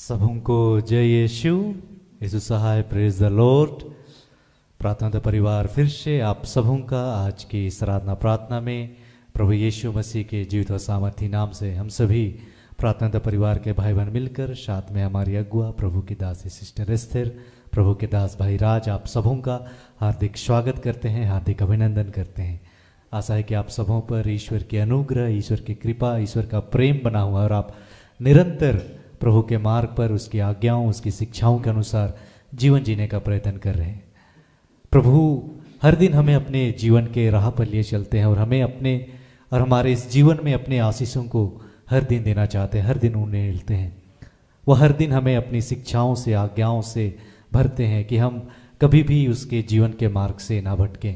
सबों को जय यीशु सहाय, प्रेज द लॉर्ड। प्रार्थना परिवार फिर से आप सबों का आज की इस आराधना प्रार्थना में प्रभु यीशु मसीह के जीवित और सामर्थी नाम से हम सभी प्रार्थना परिवार के भाई बहन मिलकर, साथ में हमारी अगुआ प्रभु की दासी सिस्टर एस्थर, प्रभु के दास भाई राज, आप सबों का हार्दिक स्वागत करते हैं, हार्दिक अभिनंदन करते हैं। आशा है कि आप सबों पर ईश्वर की अनुग्रह, ईश्वर की कृपा, ईश्वर का प्रेम बना हुआ और आप निरंतर प्रभु के मार्ग पर उसकी आज्ञाओं, उसकी शिक्षाओं के अनुसार जीवन जीने का प्रयत्न कर रहे हैं। प्रभु हर दिन हमें अपने जीवन के राह पर लिए चलते हैं और हमारे इस जीवन में अपने आशीषों को हर दिन देना चाहते हैं, हर दिन उन्हें मिलते हैं। वह हर दिन हमें अपनी शिक्षाओं से, आज्ञाओं से भरते हैं कि हम कभी भी उसके जीवन के मार्ग से ना भटकें।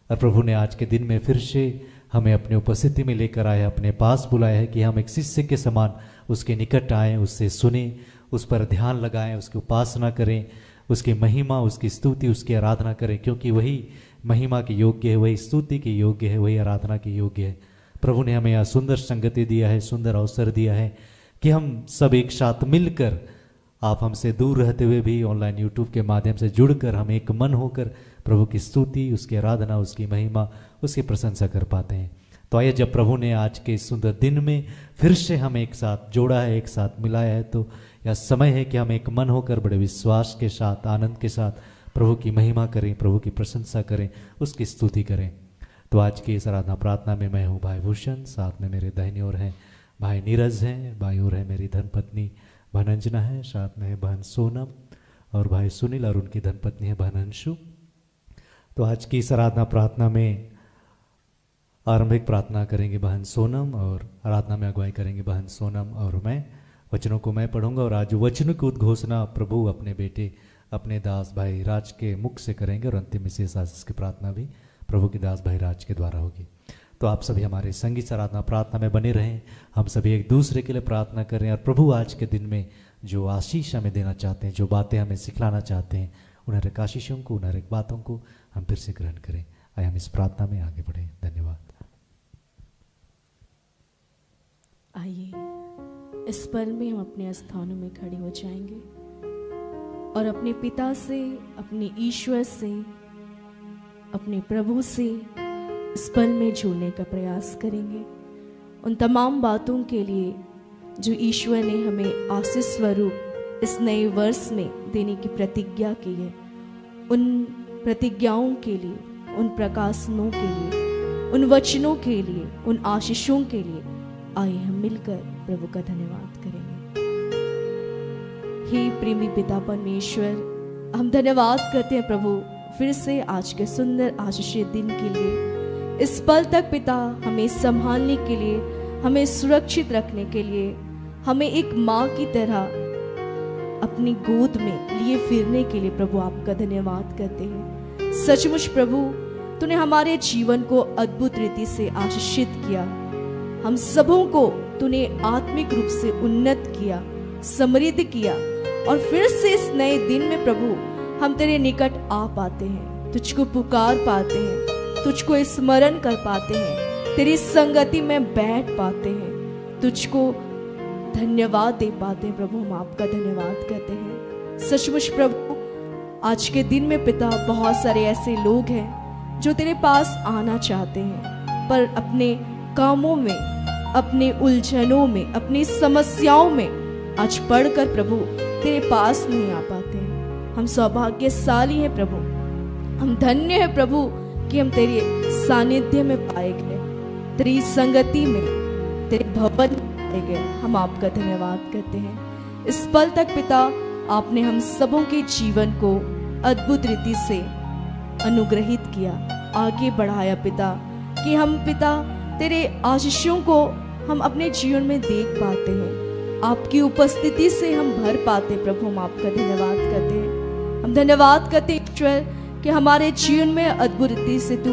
और प्रभु ने आज के दिन में फिर से हमें अपनी उपस्थिति में लेकर आए, अपने पास बुलाया है कि हम एक शिष्य के समान उसके निकट आएँ, उससे सुने, उस पर ध्यान लगाएं, उसकी उपासना करें, उसकी महिमा, उसकी स्तुति, उसकी आराधना करें, क्योंकि वही महिमा के योग्य है, वही स्तुति के योग्य है, वही आराधना के योग्य है। प्रभु ने हमें यह सुंदर संगति दिया है, सुंदर अवसर दिया है कि हम सब एक साथ मिलकर, आप हमसे दूर रहते हुए भी ऑनलाइन यूट्यूब के माध्यम से जुड़कर हम एक मन होकर प्रभु की स्तुति, उसकी आराधना, उसकी महिमा, उसकी प्रशंसा कर पाते हैं। तो आइए, जब प्रभु ने आज के इस सुंदर दिन में फिर से हम एक साथ जोड़ा है, एक साथ मिलाया है, तो यह समय है कि हम एक मन होकर बड़े विश्वास के साथ, आनंद के साथ प्रभु की महिमा करें, प्रभु की प्रशंसा करें, उसकी स्तुति करें। तो आज की इस आराधना प्रार्थना में मैं हूँ भाई भूषण, साथ में मेरे दाहिनी ओर हैं भाई नीरज हैं, बाईं ओर है मेरी धर्मपत्नी बहन अंजना है, साथ में है बहन सोनम और भाई सुनील, और उनकी धर्मपत्नी है बहन अंशु। तो आज की इस आराधना प्रार्थना में आरंभिक प्रार्थना करेंगे बहन सोनम और आराधना में अगुवाई करेंगे बहन सोनम और मैं। वचनों को मैं पढ़ूंगा और आज वचनों की उद्घोषणा प्रभु अपने बेटे, अपने दास भाई राज के मुख से करेंगे और अंतिम विशेष आशीष की प्रार्थना भी प्रभु के दास भाई राज के द्वारा होगी। तो आप सभी हमारे संगीत आराधना प्रार्थना में बने रहें, हम सभी एक दूसरे के लिए प्रार्थना करें और प्रभु आज के दिन में जो आशीष हमें देना चाहते हैं, जो बातें हमें सिखलाना चाहते हैं, उन हर एक आशीषों को, उन हर एक बातों को हम फिर से ग्रहण करें। आइए हम इस प्रार्थना में आगे बढ़ें। धन्यवाद। आइए इस पल में हम अपने स्थानों में खड़े हो जाएंगे और अपने पिता से, अपने ईश्वर से, अपने प्रभु से इस पल में जुड़ने का प्रयास करेंगे। उन तमाम बातों के लिए जो ईश्वर ने हमें आशीष स्वरूप इस नए वर्ष में देने की प्रतिज्ञा की है, उन प्रतिज्ञाओं के लिए, उन प्रकाशनों के लिए, उन वचनों के लिए, उन आशीषों के लिए आइए हम मिलकर प्रभु का धन्यवाद करेंगे। हे प्रेमी पिता परमेश्वर, हम धन्यवाद करते हैं प्रभु फिर से आज के सुंदर आशीषित दिन के लिए। इस पल तक पिता हमें संभालने के लिए, हमें सुरक्षित रखने के लिए, हमें एक माँ की तरह अपनी गोद में लिए फिरने के लिए प्रभु आपका धन्यवाद करते हैं। सचमुच प्रभु, तूने हमारे जीवन को अद्भुत रीति से आशीषित किया, हम सबों को तूने आत्मिक रूप से उन्नत किया, समृद्ध किया, और फिर से इस नए दिन में प्रभु हम तेरे निकट आ पाते हैं, तुझको पुकार पाते हैं, तुझको स्मरण कर पाते हैं, तेरी संगति में बैठ पाते हैं, तुझको धन्यवाद दे पाते हैं। प्रभु हम आपका धन्यवाद करते हैं। सचमुच प्रभु, आज के दिन में पिता बहुत सारे ऐसे लोग हैं जो तेरे पास आना चाहते हैं, पर अपने कामों में, अपने उलझनों में, अपनी समस्याओं में आज पढ़कर प्रभु तेरे पास नहीं आ पाते हैं। हम सौभाग्यशाली हैं प्रभु, हम धन्य हैं प्रभु कि हम तेरे सानिध्य में पाए गए, तेरी संगति में, तेरे भवन में पाए गए। हम आपका धन्यवाद करते हैं। इस पल तक पिता आपने हम सबों के जीवन को अद्भुत रीति से अनुग्रहित किया, आगे बढ़ाया पिता, कि हम पिता तेरे आशीषों को हम अपने जीवन में देख पाते हैं, आपकी उपस्थिति से हम भर पाते। प्रभु हम आपका धन्यवाद करते हैं। हम धन्यवाद करते हैं ईश्वर कि हमारे जीवन में अद्भुत रीति से तू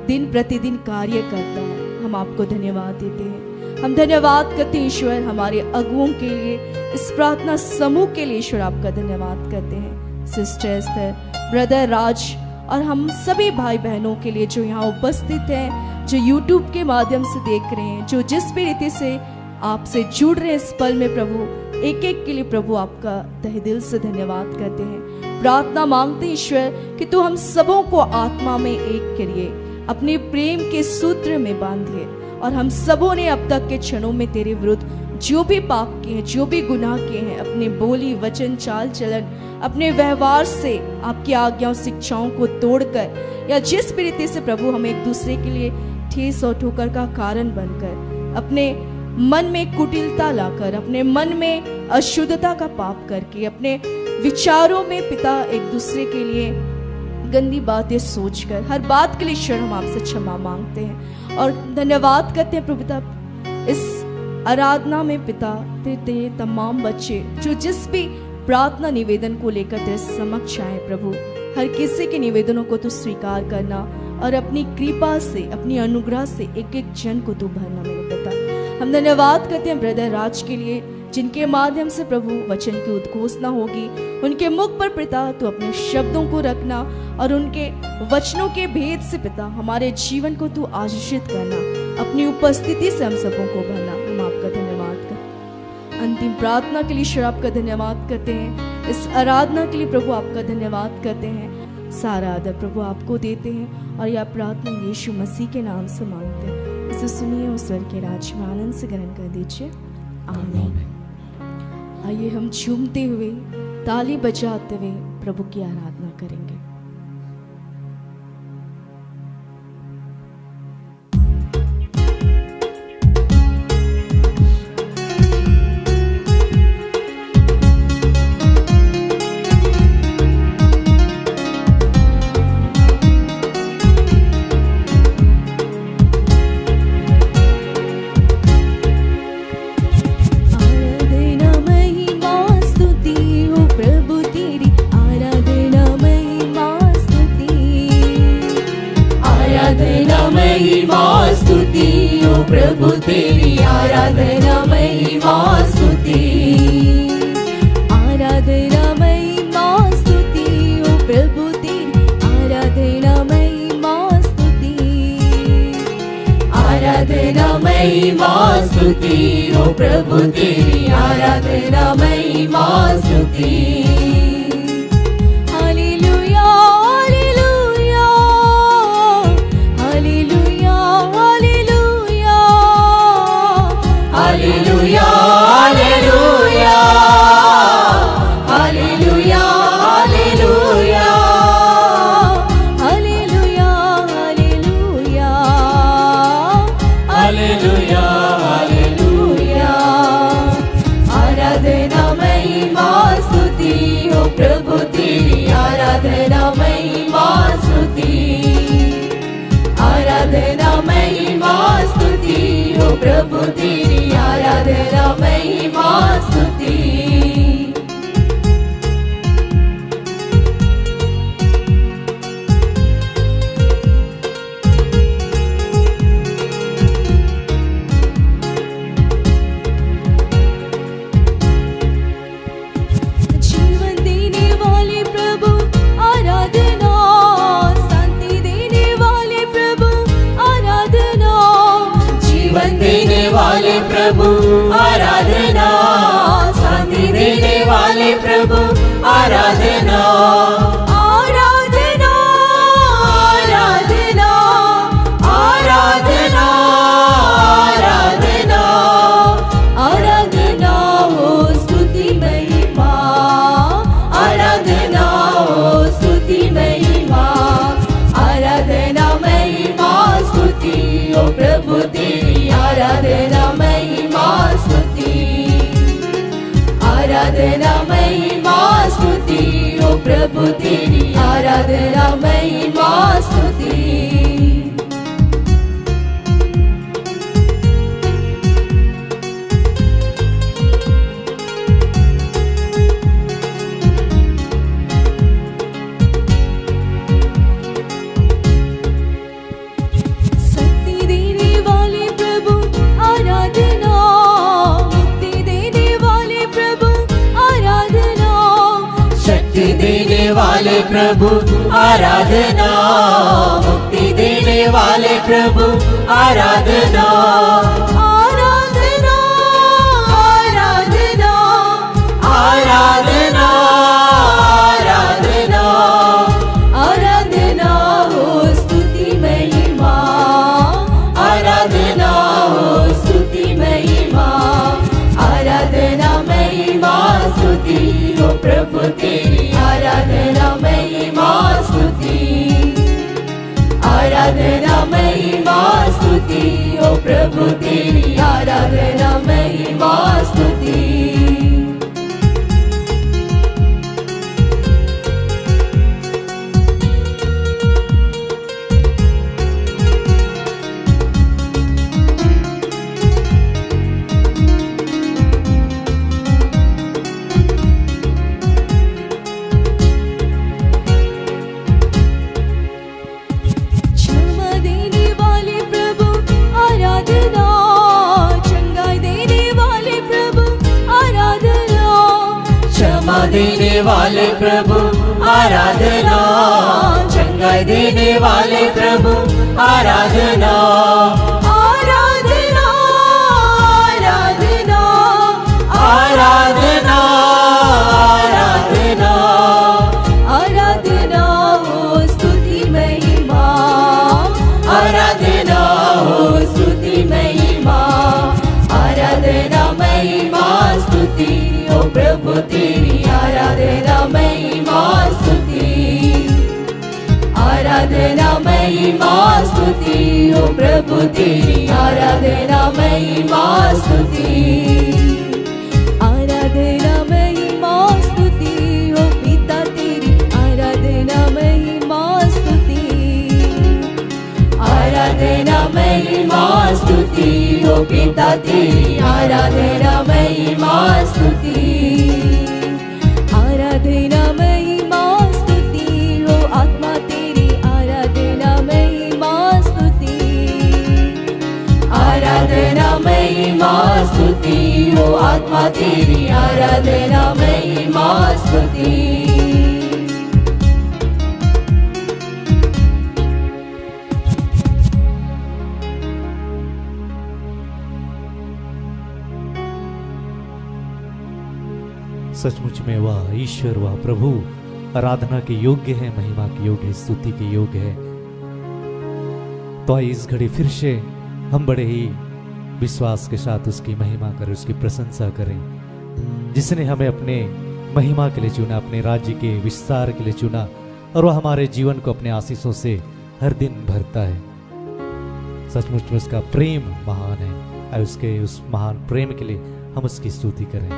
दिन प्रतिदिन कार्य करता है। हम आपको धन्यवाद देते हैं। हम धन्यवाद करते हैं ईश्वर हमारे अगुओं के लिए, इस प्रार्थना समूह के लिए ईश्वर आपका धन्यवाद करते हैं। सिस्टर एस्थर, ब्रदर राज और हम सभी भाई बहनों के लिए जो यहाँ उपस्थित हैं, जो YouTube के माध्यम से देख रहे हैं, जो जिस भी रीति से आपसे जुड़ रहे हैं इस पल में प्रभु, एक एक के लिए प्रभु आपका तहे दिल से धन्यवाद करते हैं। प्रार्थना मांगते हैं ईश्वर कि तू हम सबों को आत्मा में एक करिए, अपने प्रेम के सूत्र में बांधिए, और हम सबों ने अब तक के क्षणों में तेरे विरुद्ध जो भी पाप किए हैं, जो भी गुनाह किए हैं, अपने बोली वचन चाल चलन, अपने व्यवहार से, आपकी आज्ञाओं शिक्षाओं को तोड़कर, या जिस भी रीति से प्रभु हम एक दूसरे के लिए ठेस और ठोकर का कारण बनकर, अपने मन में कुटिलता लाकर, अपने मन में अशुद्धता का पाप करके, अपने विचारों में पिता एक दूसरे के लिए गंदी बातें सोचकर, हर बात के लिए ईश्वर हम आपसे क्षमा मांगते हैं और धन्यवाद करते हैं प्रभु पिता। इस आराधना में पिता तेरे तमाम बच्चे जो जिस भी प्रार्थना निवेदन को लेकर तेरे समक्ष आए प्रभु, हर किसी के निवेदनों को तू स्वीकार करना और अपनी कृपा से, अपनी अनुग्रह से एक एक जन को तू भरना मेरे पिता। हम धन्यवाद करते हैं ब्रदर राज के लिए, जिनके माध्यम से प्रभु वचन की उद्घोषणा होगी। उनके मुख पर पिता तू अपने शब्दों को रखना और उनके वचनों के भेद से पिता हमारे जीवन को तू आशीषित करना, अपनी उपस्थिति से हम सबों को भरना। हम आपका धन्यवाद करते हैं। अंतिम प्रार्थना के लिए ईश्वर आपका धन्यवाद करते हैं। इस आराधना के लिए प्रभु आपका धन्यवाद करते हैं। सारा आदर प्रभु आपको देते हैं और यह प्रार्थना यीशु मसीह के नाम से मांगते हैं। इसे सुनिए और स्वर्ग के राज्य में आनंद से ग्रहण कर दीजिए। आमीन। आइए हम झूमते हुए, ताली बजाते हुए प्रभु की आराधना करेंगे। प्रभु तेरी आराधना महिमा स्तुति, आराधना महिमा स्तुति ओ प्रभु तेरी आराधना महिमा स्तुति, आराधना महिमा स्तुति ओ प्रभु तेरी आराधना महिमा स्तुति। प्रभु तेरी आराधना महिमा स्तुति, आराधना महिमा स्तुति ओ प्रभु तेरी आराधना महिमा स्तुति। प्रभु आराधना, शांति देने वाले प्रभु आराधना, आराधना आराधना आराधना आराधना आराधना हो स्तुति महिमा, आराधना हो स्तुति महिमा, आराधना महिमा स्तुति ओ प्रभु तेरी आराधना महिमा स्तुति, आराधना महिमा स्तुति ओ प्रभु तेरी आराधना महिमा स्तुति। देने वाले प्रभु आराधना, मुक्ति देने वाले प्रभु आराधना, आराधना आराधना प्रभु तेरी आराधना महिमा स्तुति, आराधना महिमा स्तुति, ओ प्रभु तेरी आराधना महिमा स्तुति। देने वाले प्रभु आराधना, चंगाई देने वाले प्रभु आराधना, आराधना आराधना आराधना आराधना आराधना हो स्तुति महिमा, आराधना हो स्तुति महिमा, आराधना महिमा स्तुति, ओ प्रभु तेरी आराधना महिमा स्तुति, आराधना महिमा स्तुति, ओ प्रभु तेरी आराधना महिमा स्तुति, आराधना महिमा स्तुति, ओ पिता तेरी आराधना महिमा स्तुति, आराधना महिमा स्तुति, ओ पिता तेरी आराधना महिमा स्तुति, आराधना महिमा स्तुति, ओ आत्मा तेरी आराधना महिमा स्तुति, आराधना महिमा स्तुति, ओ आत्मा तेरी आराधना महिमा स्तुति। सचमुच में वह ईश्वर, वह प्रभु आराधना के योग्य है, महिमा के योग्य है, स्तुति के योग्य है। तो इस घड़ी फिर से हम बड़े ही विश्वास के साथ उसकी महिमा करें, उसकी प्रशंसा करें, जिसने हमें अपने महिमा के लिए चुना, अपने राज्य के विस्तार के लिए चुना, और वह हमारे जीवन को अपने आशीषों से हर दिन भरता है। सचमुच में उसका प्रेम महान है, और उसके उस महान प्रेम के लिए हम उसकी स्तुति करें।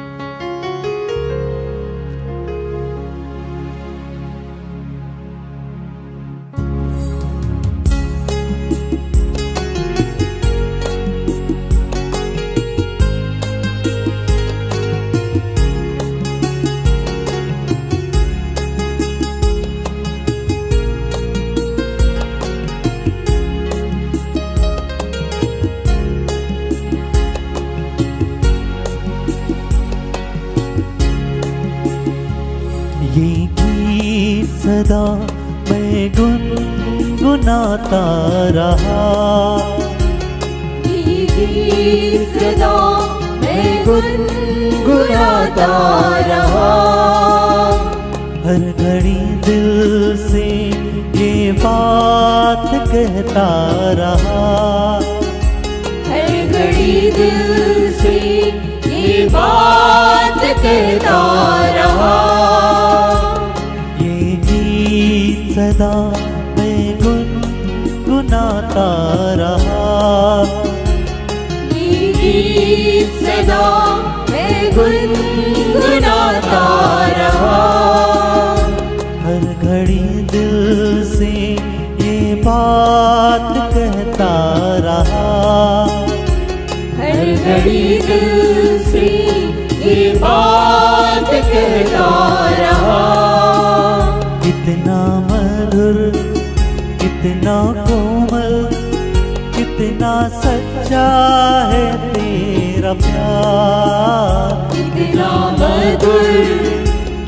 ये गीत सदा मैं गुनगुनाता रहा, ये गीत सदा मैं गुनगुनाता रहा, हर घड़ी दिल से ये बात कहता रहा, हर घड़ी दिल से ये बात कहता रहा, सदा मैं गुनगुनाता रहा, ये गीत सदा मैं गुनगुनाता रहा, हर घड़ी दिल से ये बात कहता रहा, हर घड़ी दिल से ये बात कहता रहा। कितना मधुर, कितना कोमल, कितना सच्चा है तेरा प्यार, कितना मधुर,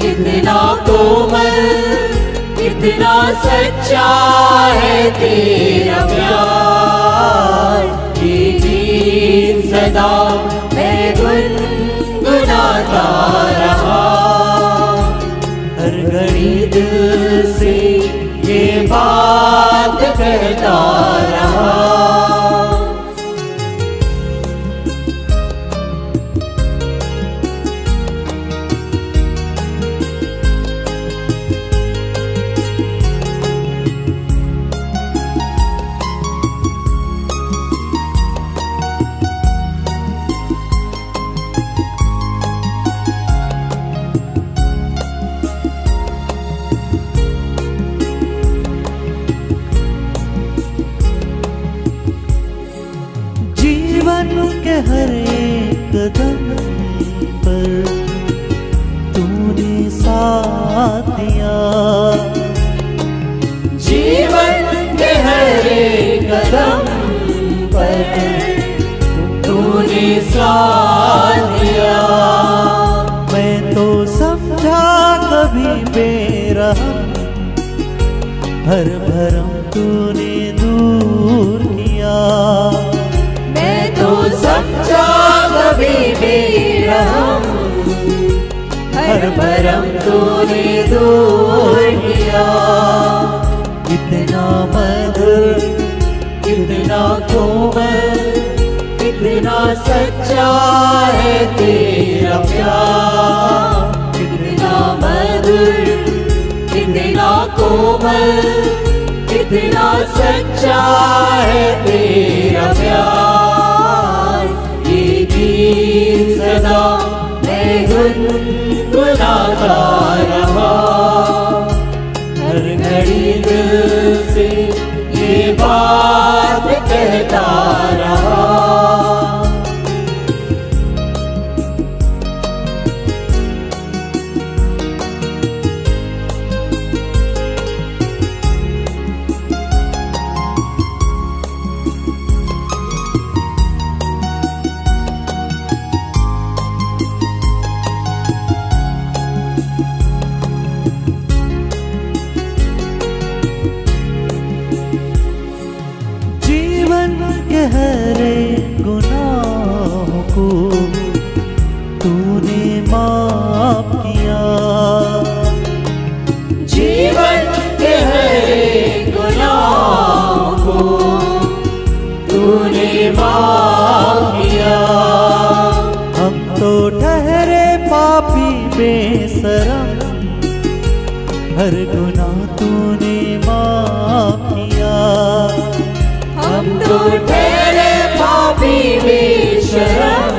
कितना कोमल, कितना सच्चा है तेरा प्यार, ये गीत सदा मैं गुनगुनाता रहा, हर घड़ी दिल से ये बात कहता रहा। हर भरम तूने दूर किया। मैं तो समझा कभी बेरहम, हर भरम तूने दूर किया। कितना मधुर, कितना कोमल, कितना सच्चा है तेरा प्यार। कितना मधुर, कितना कोमल, कितना सच्चा है तेरा प्यार। ये गीत सदा मैं गुनगुनाता रहा, हर घड़ी दिल से ये बात कहता रहा। जीवन के हरे गुनाहों को तूने माफ किया। जीवन के हर गुनाह को तूने माफ किया। हम तो ठहरे पापी बेशरम, हर गुनाह तूने माफ किया। हम तो ठहरे पापी बेशरम,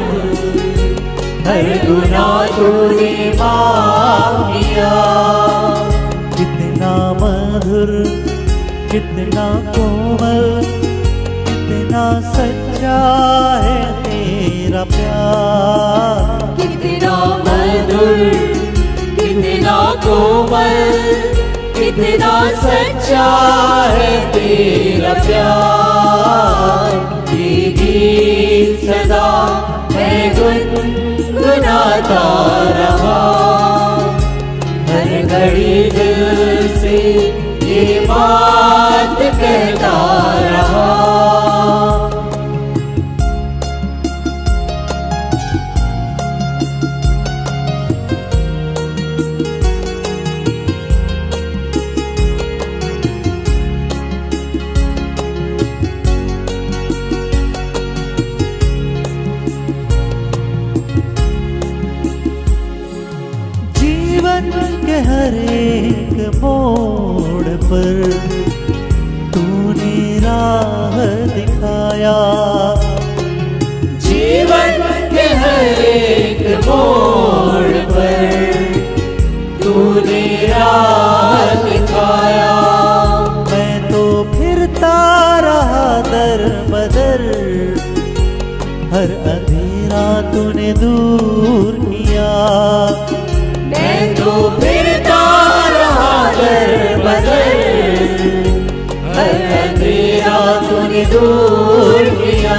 हर गुनाह तूने माफ किया। कितना मधुर, कितना कोमल, कितना सच्चा है तेरा प्यार। कितना मधुर, कितना कोमल, कितना सच्चा है तेरा प्यार। ये गीत सदा मैं गुनगुनाता रहा, हर घड़ी दिल से ये बात कहता रहा। जीवन के हर एक मोड़ पर तूने राह दिखाया। जीवन के हर एक मोड़ पर तूने राह दिखाया। मैं तो फिरता रहा दर बदर, हर अंधेरा तूने दूर किया। मैं तो फिरता रहा दर बदर, हर अंधेरा तूने दूर किया।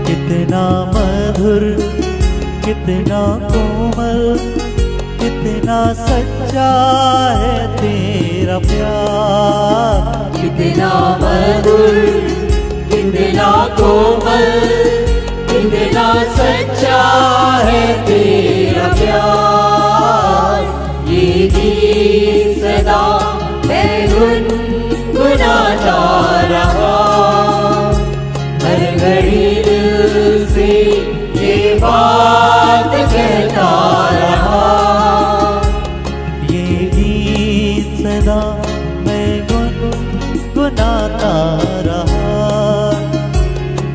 कितना मधुर, कितना कोमल, कितना सच्चा है तेरा प्यार। कितना मधुर, कितना कोमल, कितना सच्चा है तेरा प्यार। ये गीत सदा मैं गुनगुनाता रहा, हर घड़ी दिल से ये बात कहता रहा। ये गीत सदा मैं गुनगुनाता रहा,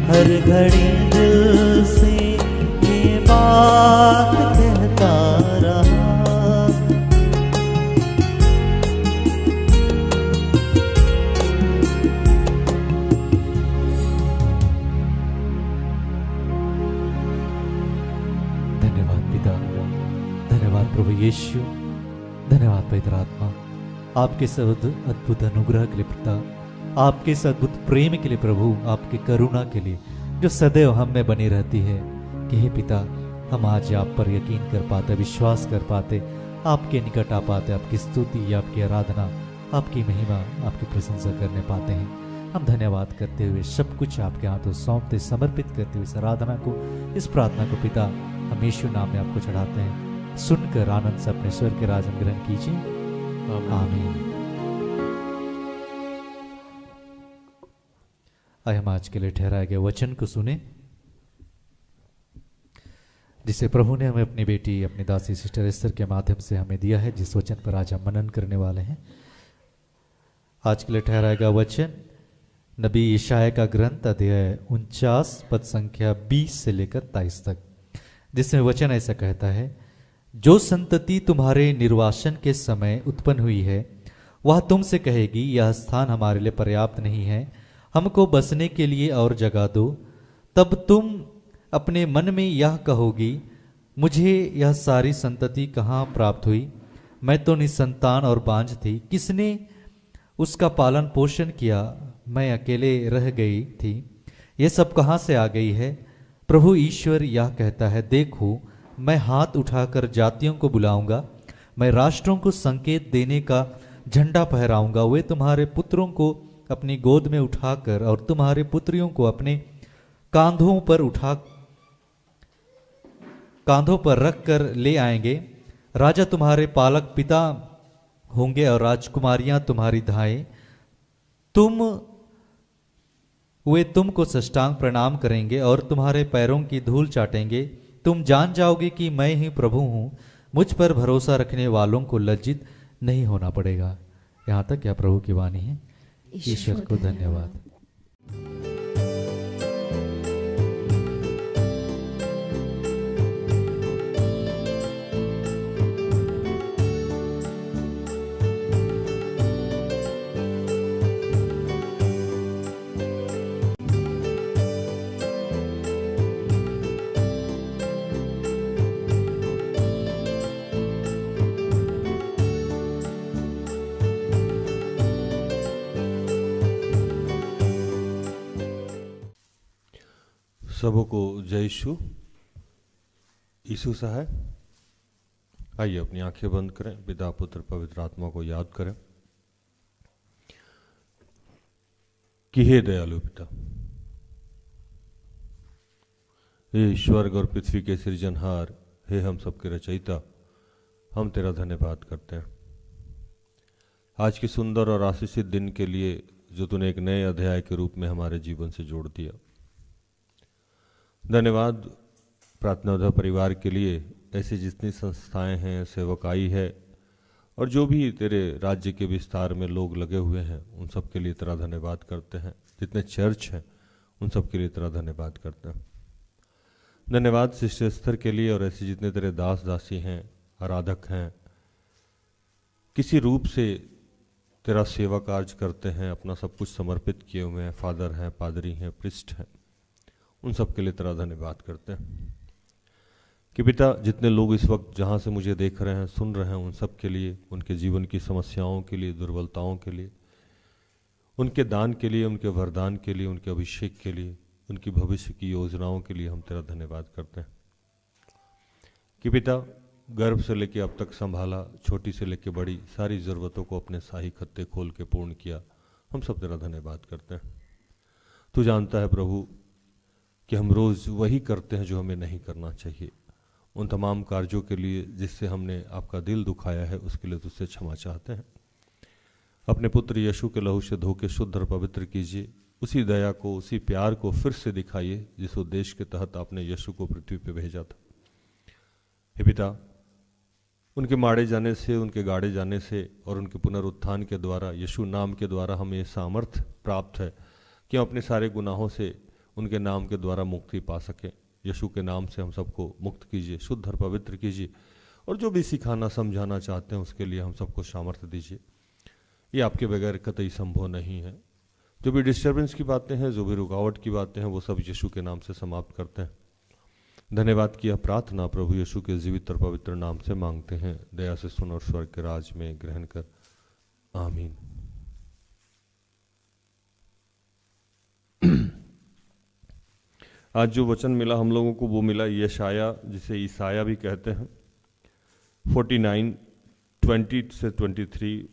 हर घड़ी दिल से ये बात कहता रहा। धन्यवाद पिता, धन्यवाद प्रभु यीशु, धन्यवाद पवित्र आत्मा, आपके इस अद्भुत अनुग्रह के लिए पिता, आपके इस अद्भुत प्रेम के लिए प्रभु, आपकी करुणा के लिए जो सदैव हम में बनी रहती है। कि हे पिता, हम आज आप पर यकीन कर पाते, विश्वास कर पाते, आपके निकट आ पाते, आपकी स्तुति, आपकी आराधना, आपकी महिमा, आपकी प्रशंसा करने पाते हैं। हम धन्यवाद करते हुए सब कुछ आपके हाथों सौंपते समर्पित करते हुए इस आराधना को, इस प्रार्थना को पिता हम यीशु नाम में आपको चढ़ाते हैं। सुनकर आनंद से अपने स्वर के राज में ग्रहण कीजिए। आमीन। आइए हम आज के लिए ठहराए गए वचन को सुने, जिसे प्रभु ने हमें अपनी बेटी, अपनी दासी सिस्टर एस्तर के माध्यम से हमें दिया है, जिस वचन पर आज हम मनन करने वाले हैं। आज के लिए ठहराया गया वचन नबी यशायाह का ग्रंथ अध्याय 49 पद संख्या 20 से लेकर 23 तक, जिसमें वचन ऐसा कहता है, जो संतति तुम्हारे निर्वासन के समय उत्पन्न हुई है वह तुमसे कहेगी, यह स्थान हमारे लिए पर्याप्त नहीं है, हमको बसने के लिए और जगह दो। तब तुम अपने मन में यह कहोगी, मुझे यह सारी संतति कहाँ प्राप्त हुई? मैं तो निसंतान और बांझ थी, किसने उसका पालन पोषण किया? मैं अकेले रह गई थी, यह सब कहाँ से आ गई है? प्रभु ईश्वर यह कहता है, देखो मैं हाथ उठाकर जातियों को बुलाऊंगा, मैं राष्ट्रों को संकेत देने का झंडा फहराऊंगा। वे तुम्हारे पुत्रों को अपनी गोद में उठाकर और तुम्हारे पुत्रियों को अपने कांधों पर रख कर ले आएंगे। राजा तुम्हारे पालक पिता होंगे और राजकुमारियां तुम्हारी धाएं। वे तुमको साष्टांग प्रणाम करेंगे और तुम्हारे पैरों की धूल चाटेंगे। तुम जान जाओगे कि मैं ही प्रभु हूँ, मुझ पर भरोसा रखने वालों को लज्जित नहीं होना पड़ेगा। यहाँ तक क्या प्रभु की वाणी है। ईश्वर को धन्यवाद। सबों को जय यीशु। यीशु सहाय। आइए अपनी आंखें बंद करें, पिता पुत्र पवित्र आत्मा को याद करें कि हे दयालु पिता, हे स्वर्ग और पृथ्वी के सृजनहार, हे हम सबके रचयिता, हम तेरा धन्यवाद करते हैं आज के सुंदर और आशीषित दिन के लिए जो तूने एक नए अध्याय के रूप में हमारे जीवन से जोड़ दिया। धन्यवाद प्रार्थना परिवार के लिए, ऐसी जितनी संस्थाएं हैं, सेवकाई है और जो भी तेरे राज्य के विस्तार में लोग लगे हुए हैं, उन सब के लिए तेरा धन्यवाद करते हैं। जितने चर्च हैं उन सब के लिए तेरा धन्यवाद करते हैं। धन्यवाद सिस्टर एस्तर के लिए और ऐसे जितने तेरे दास दासी हैं, आराधक हैं, किसी रूप से तेरा सेवा कार्य करते हैं, अपना सब कुछ समर्पित किए हुए हैं, फादर हैं, पादरी हैं, प्रिस्ट हैं, उन सब के लिए तेरा धन्यवाद करते हैं कि पिता जितने लोग इस वक्त जहाँ से मुझे देख रहे हैं, सुन रहे हैं, उन सब के लिए, उनके जीवन की समस्याओं के लिए, दुर्बलताओं के लिए, उनके दान के लिए, उनके वरदान के लिए, उनके अभिषेक के लिए, उनकी भविष्य की योजनाओं के लिए हम तेरा धन्यवाद करते हैं कि पिता गर्भ से लेकर अब तक संभाला, छोटी से लेकर बड़ी सारी ज़रूरतों को अपने शाही खत्ते खोल के पूर्ण किया। हम सब तेरा धन्यवाद करते हैं। तू जानता है प्रभु कि हम रोज़ वही करते हैं जो हमें नहीं करना चाहिए। उन तमाम कार्यों के लिए जिससे हमने आपका दिल दुखाया है, उसके लिए तुझसे क्षमा चाहते हैं। अपने पुत्र यीशु के लहू से धो के शुद्ध और पवित्र कीजिए। उसी दया को, उसी प्यार को फिर से दिखाइए जिस उद्देश्य के तहत आपने यीशु को पृथ्वी पर भेजा था। हे पिता, उनके मारे जाने से, उनके गाड़े जाने से और उनके पुनरुत्थान के द्वारा, यीशु नाम के द्वारा हमें सामर्थ्य प्राप्त है कि हम अपने सारे गुनाहों से उनके नाम के द्वारा मुक्ति पा सकें। यीशु के नाम से हम सबको मुक्त कीजिए, शुद्ध और पवित्र कीजिए और जो भी सिखाना समझाना चाहते हैं उसके लिए हम सबको सामर्थ्य दीजिए। ये आपके बगैर कतई संभव नहीं है। जो भी डिस्टर्बेंस की बातें हैं, जो भी रुकावट की बातें हैं, वो सब यीशु के नाम से समाप्त करते हैं। धन्यवाद की यह प्रार्थना प्रभु यीशु के जीवित और पवित्र नाम से मांगते हैं। दया से सुन और स्वर्ग के राज में ग्रहण कर। आमीन। आज जो वचन मिला हम लोगों को, वो मिला यशाया, जिसे ईसाया भी कहते हैं, 49:20 से 23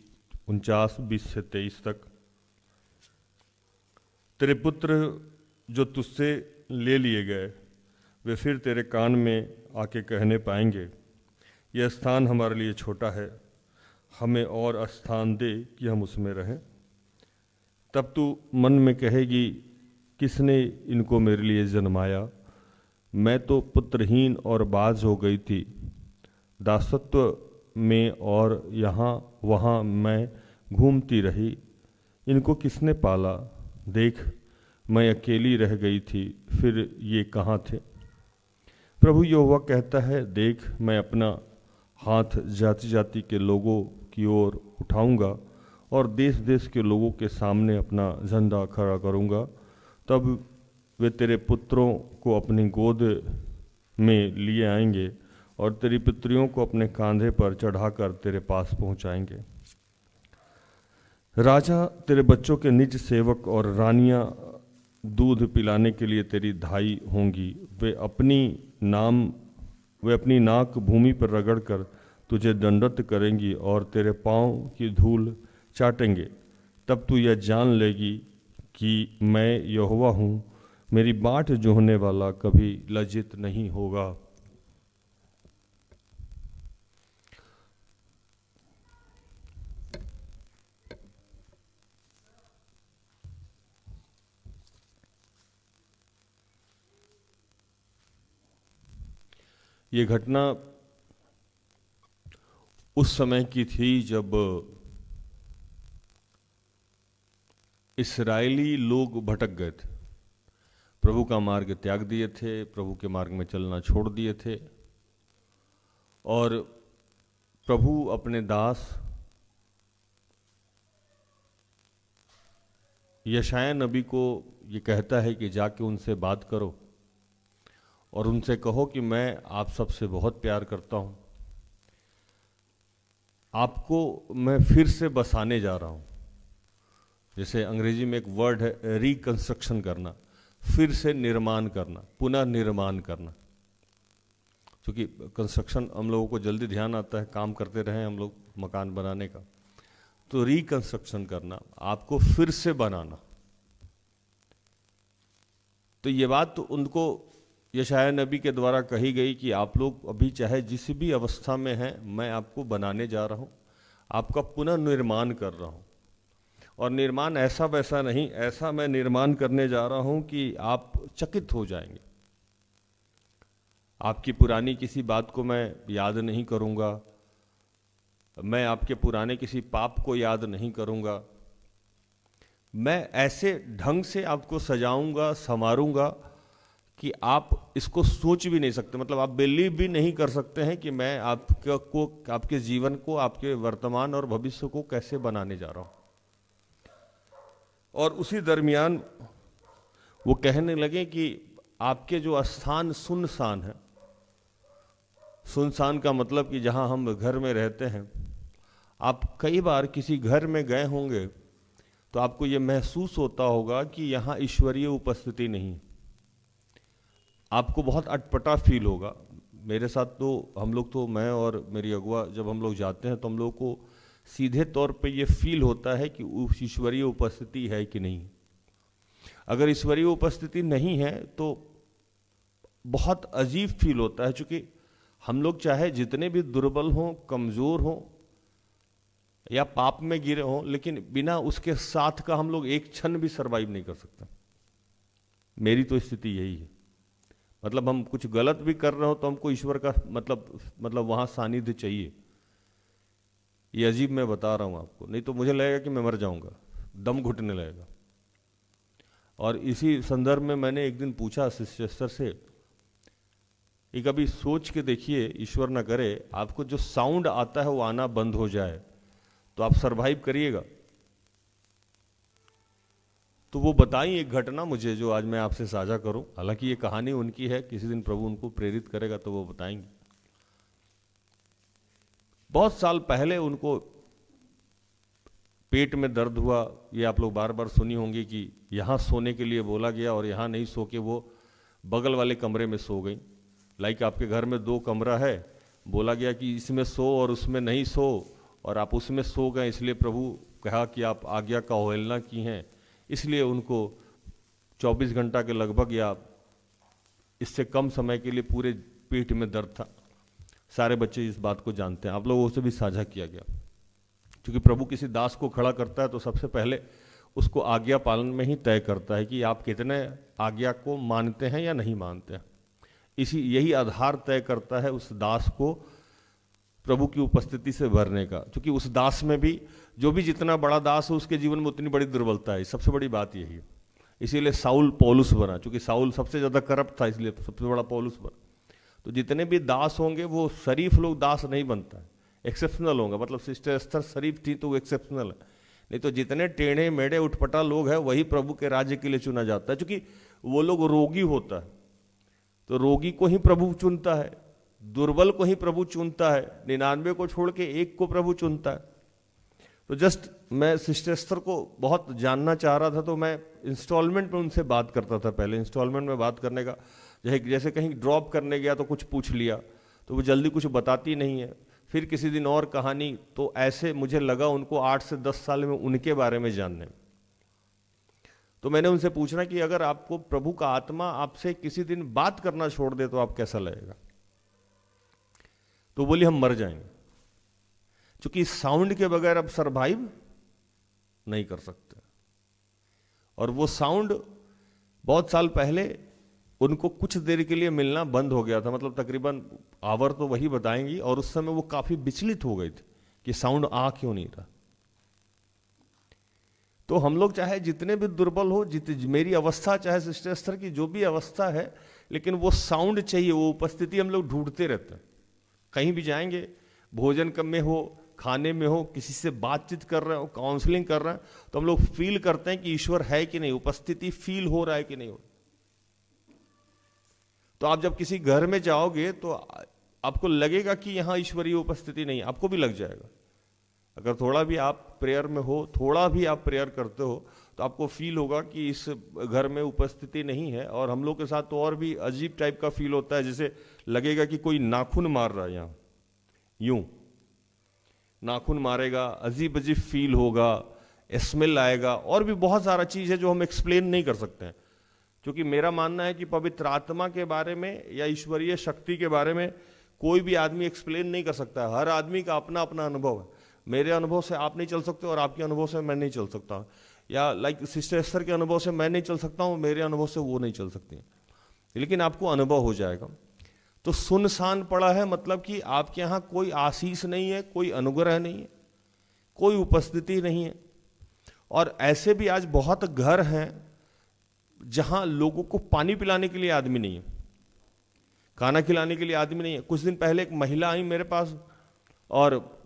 49:20-23 तक। तेरे पुत्र जो तुझसे ले लिए गए वे फिर तेरे कान में आके कहने पाएंगे, यह स्थान हमारे लिए छोटा है, हमें और स्थान दे कि हम उसमें रहें। तब तू मन में कहेगी, किसने इनको मेरे लिए जन्माया? मैं तो पुत्रहीन और बाज हो गई थी, दासत्व में और यहाँ वहाँ मैं घूमती रही। इनको किसने पाला? देख, मैं अकेली रह गई थी, फिर ये कहाँ थे? प्रभु यहोवा कहता है, देख, मैं अपना हाथ जाति जाति के लोगों की ओर उठाऊंगा और देश देश के लोगों के सामने अपना झंडा खड़ा करूंगा। तब वे तेरे पुत्रों को अपनी गोद में लिए आएंगे और तेरी पुत्रियों को अपने कांधे पर चढ़ाकर तेरे पास पहुंचाएंगे। राजा तेरे बच्चों के निज सेवक और रानियां दूध पिलाने के लिए तेरी धाई होंगी। वे अपनी नाक भूमि पर रगड़कर तुझे दंडवत करेंगी और तेरे पाँव की धूल चाटेंगे। तब तू यह जान लेगी कि मैं यहोवा हूँ, मेरी बाट जोहने वाला कभी लज्जित नहीं होगा। ये घटना उस समय की थी जब इस्राएली लोग भटक गए थे, प्रभु का मार्ग त्याग दिए थे, प्रभु के मार्ग में चलना छोड़ दिए थे। और प्रभु अपने दास यशायाह नबी को ये कहता है कि जाके उनसे बात करो और उनसे कहो कि मैं आप सबसे बहुत प्यार करता हूँ, आपको मैं फिर से बसाने जा रहा हूँ। जैसे अंग्रेजी में एक वर्ड है रिकंस्ट्रक्शन करना, फिर से निर्माण करना, पुनः निर्माण करना। क्योंकि कंस्ट्रक्शन हम लोगों को जल्दी ध्यान आता है, काम करते रहे हम लोग मकान बनाने का, तो रिकंस्ट्रक्शन करना, आपको फिर से बनाना। तो ये बात तो उनको यशायाह नबी के द्वारा कही गई कि आप लोग अभी चाहे जिस भी अवस्था में हैं, मैं आपको बनाने जा रहा हूँ, आपका पुनः निर्माण कर रहा हूँ। और निर्माण ऐसा वैसा नहीं, ऐसा मैं निर्माण करने जा रहा हूँ कि आप चकित हो जाएंगे। आपकी पुरानी किसी बात को मैं याद नहीं करूँगा, मैं आपके पुराने किसी पाप को याद नहीं करूँगा, मैं ऐसे ढंग से आपको सजाऊँगा, संवारूँगा कि आप इसको सोच भी नहीं सकते, मतलब आप बिलीव भी नहीं कर सकते हैं कि मैं आपके जीवन को, आपके वर्तमान और भविष्य को कैसे बनाने जा रहा हूँ। और उसी दरमियान वो कहने लगे कि आपके जो स्थान सुनसान है, सुनसान का मतलब कि जहाँ हम घर में रहते हैं, आप कई बार किसी घर में गए होंगे तो आपको ये महसूस होता होगा कि यहाँ ईश्वरीय उपस्थिति नहीं, आपको बहुत अटपटा फील होगा। मेरे साथ तो हम लोग तो, मैं और मेरी अगुआ जब हम लोग जाते हैं तो हम लोग को सीधे तौर पे ये फील होता है कि ईश्वरीय उपस्थिति है कि नहीं। अगर ईश्वरीय उपस्थिति नहीं है तो बहुत अजीब फील होता है, क्योंकि हम लोग चाहे जितने भी दुर्बल हों, कमज़ोर हों या पाप में गिरे हों, लेकिन बिना उसके साथ का हम लोग एक क्षण भी सरवाइव नहीं कर सकते। मेरी तो स्थिति यही है। मतलब हम कुछ गलत भी कर रहे हो तो हमको ईश्वर का मतलब वहाँ सानिध्य चाहिए। ये अजीब मैं बता रहा हूँ आपको, नहीं तो मुझे लगेगा कि मैं मर जाऊँगा, दम घुटने लगेगा। और इसी संदर्भ में मैंने एक दिन पूछा सिस्टर से, ये कभी सोच के देखिए, ईश्वर ना करे आपको जो साउंड आता है वो आना बंद हो जाए तो आप सरवाइव करिएगा? तो वो बताई एक घटना मुझे जो आज मैं आपसे साझा करूं। हालांकि ये कहानी उनकी है, किसी दिन प्रभु उनको प्रेरित करेगा तो वो बताएंगे। बहुत साल पहले उनको पेट में दर्द हुआ, ये आप लोग बार बार सुनी होंगी कि यहाँ सोने के लिए बोला गया और यहाँ नहीं सो के वो बगल वाले कमरे में सो गई। लाइक आपके घर में 2 कमरा है, बोला गया कि इसमें सो और उसमें नहीं सो, और आप उसमें सो गए, इसलिए प्रभु कहा कि आप आज्ञा का अवहेलना की हैं, इसलिए उनको 24 घंटा के लगभग या इससे कम समय के लिए पूरे पेट में दर्द था। सारे बच्चे इस बात को जानते हैं, आप लोगों से भी साझा किया गया। क्योंकि प्रभु किसी दास को खड़ा करता है तो सबसे पहले उसको आज्ञा पालन में ही तय करता है कि आप कितने आज्ञा को मानते हैं या नहीं मानते हैं। यही आधार तय करता है उस दास को प्रभु की उपस्थिति से भरने का। क्योंकि उस दास में भी जो भी जितना बड़ा दास है उसके जीवन में उतनी बड़ी दुर्बलता है, सबसे बड़ी बात यही है। इसीलिए साउल पौलुस बना, क्योंकि साउल सबसे ज़्यादा करप्ट था, इसलिए सबसे बड़ा पौलुस बना। तो जितने भी दास होंगे वो शरीफ लोग दास नहीं बनता है, एक्सेप्शनल होंगे। मतलब सिस्टर एस्थर शरीफ थी तो वो एक्सेप्शनल है, नहीं तो जितने टेढ़े मेढ़े उठपटा लोग हैं वही प्रभु के राज्य के लिए चुना जाता है। क्योंकि वो लोग रोगी होता है तो रोगी को ही प्रभु चुनता है, दुर्बल को ही प्रभु चुनता है, 99 को छोड़ के 1 को प्रभु चुनता है। तो जस्ट मैं सिस्टर एस्थर को बहुत जानना चाह रहा था तो मैं इंस्टॉलमेंट में उनसे बात करता था। पहले इंस्टॉलमेंट में बात करने का जैसे कहीं ड्रॉप करने गया तो कुछ पूछ लिया तो वो जल्दी कुछ बताती नहीं है। फिर किसी दिन और कहानी, तो ऐसे मुझे लगा उनको 8 से 10 साल में उनके बारे में जानने। तो मैंने उनसे पूछना कि अगर आपको प्रभु का आत्मा आपसे किसी दिन बात करना छोड़ दे तो आप कैसा लगेगा? तो बोली हम मर जाएंगे, क्योंकि साउंड के बगैर अब सरवाइव नहीं कर सकते। और वो साउंड बहुत साल पहले उनको कुछ देर के लिए मिलना बंद हो गया था, मतलब तकरीबन आवर तो वही बताएंगी। और उस समय वो काफी विचलित हो गई थी कि साउंड आ क्यों नहीं रहा। तो हम लोग चाहे जितने भी दुर्बल हो, मेरी अवस्था चाहे सिस्टर एस्थर की जो भी अवस्था है, लेकिन वो साउंड चाहिए, वो उपस्थिति हम लोग ढूंढते रहते हैं। कहीं भी जाएंगे, भोजन कम में हो, खाने में हो, किसी से बातचीत कर रहे हो, काउंसलिंग कर रहे हैं, तो हम लोग फील करते हैं कि ईश्वर है कि नहीं, उपस्थिति फील हो रहा है कि नहीं हो। तो आप जब किसी घर में जाओगे तो आपको लगेगा कि यहां ईश्वरीय उपस्थिति नहीं, आपको भी लग जाएगा। अगर थोड़ा भी आप प्रेयर में हो, थोड़ा भी आप प्रेयर करते हो, तो आपको फील होगा कि इस घर में उपस्थिति नहीं है। और हम लोग के साथ तो और भी अजीब टाइप का फील होता है, जैसे लगेगा कि कोई नाखून मार रहा है, यहाँ यूं नाखून मारेगा, अजीब अजीब फील होगा, स्मेल आएगा, और भी बहुत सारा चीज है जो हम एक्सप्लेन नहीं कर सकते हैं। क्योंकि मेरा मानना है कि पवित्र आत्मा के बारे में या ईश्वरीय शक्ति के बारे में कोई भी आदमी एक्सप्लेन नहीं कर सकता है। हर आदमी का अपना अपना अनुभव है। मेरे अनुभव से आप नहीं चल सकते और आपके अनुभव से मैं नहीं चल सकता, या लाइक सिस्टर एस्थर के अनुभव से मैं नहीं चल सकता हूँ, मेरे अनुभव से वो नहीं चल सकती, लेकिन आपको अनुभव हो जाएगा। तो सुनसान पड़ा है, मतलब कि आपके यहाँ कोई आशीष नहीं है, कोई अनुग्रह नहीं है, कोई उपस्थिति नहीं है। और ऐसे भी आज बहुत घर हैं जहां लोगों को पानी पिलाने के लिए आदमी नहीं है, खाना खिलाने के लिए आदमी नहीं है। कुछ दिन पहले एक महिला आई मेरे पास, और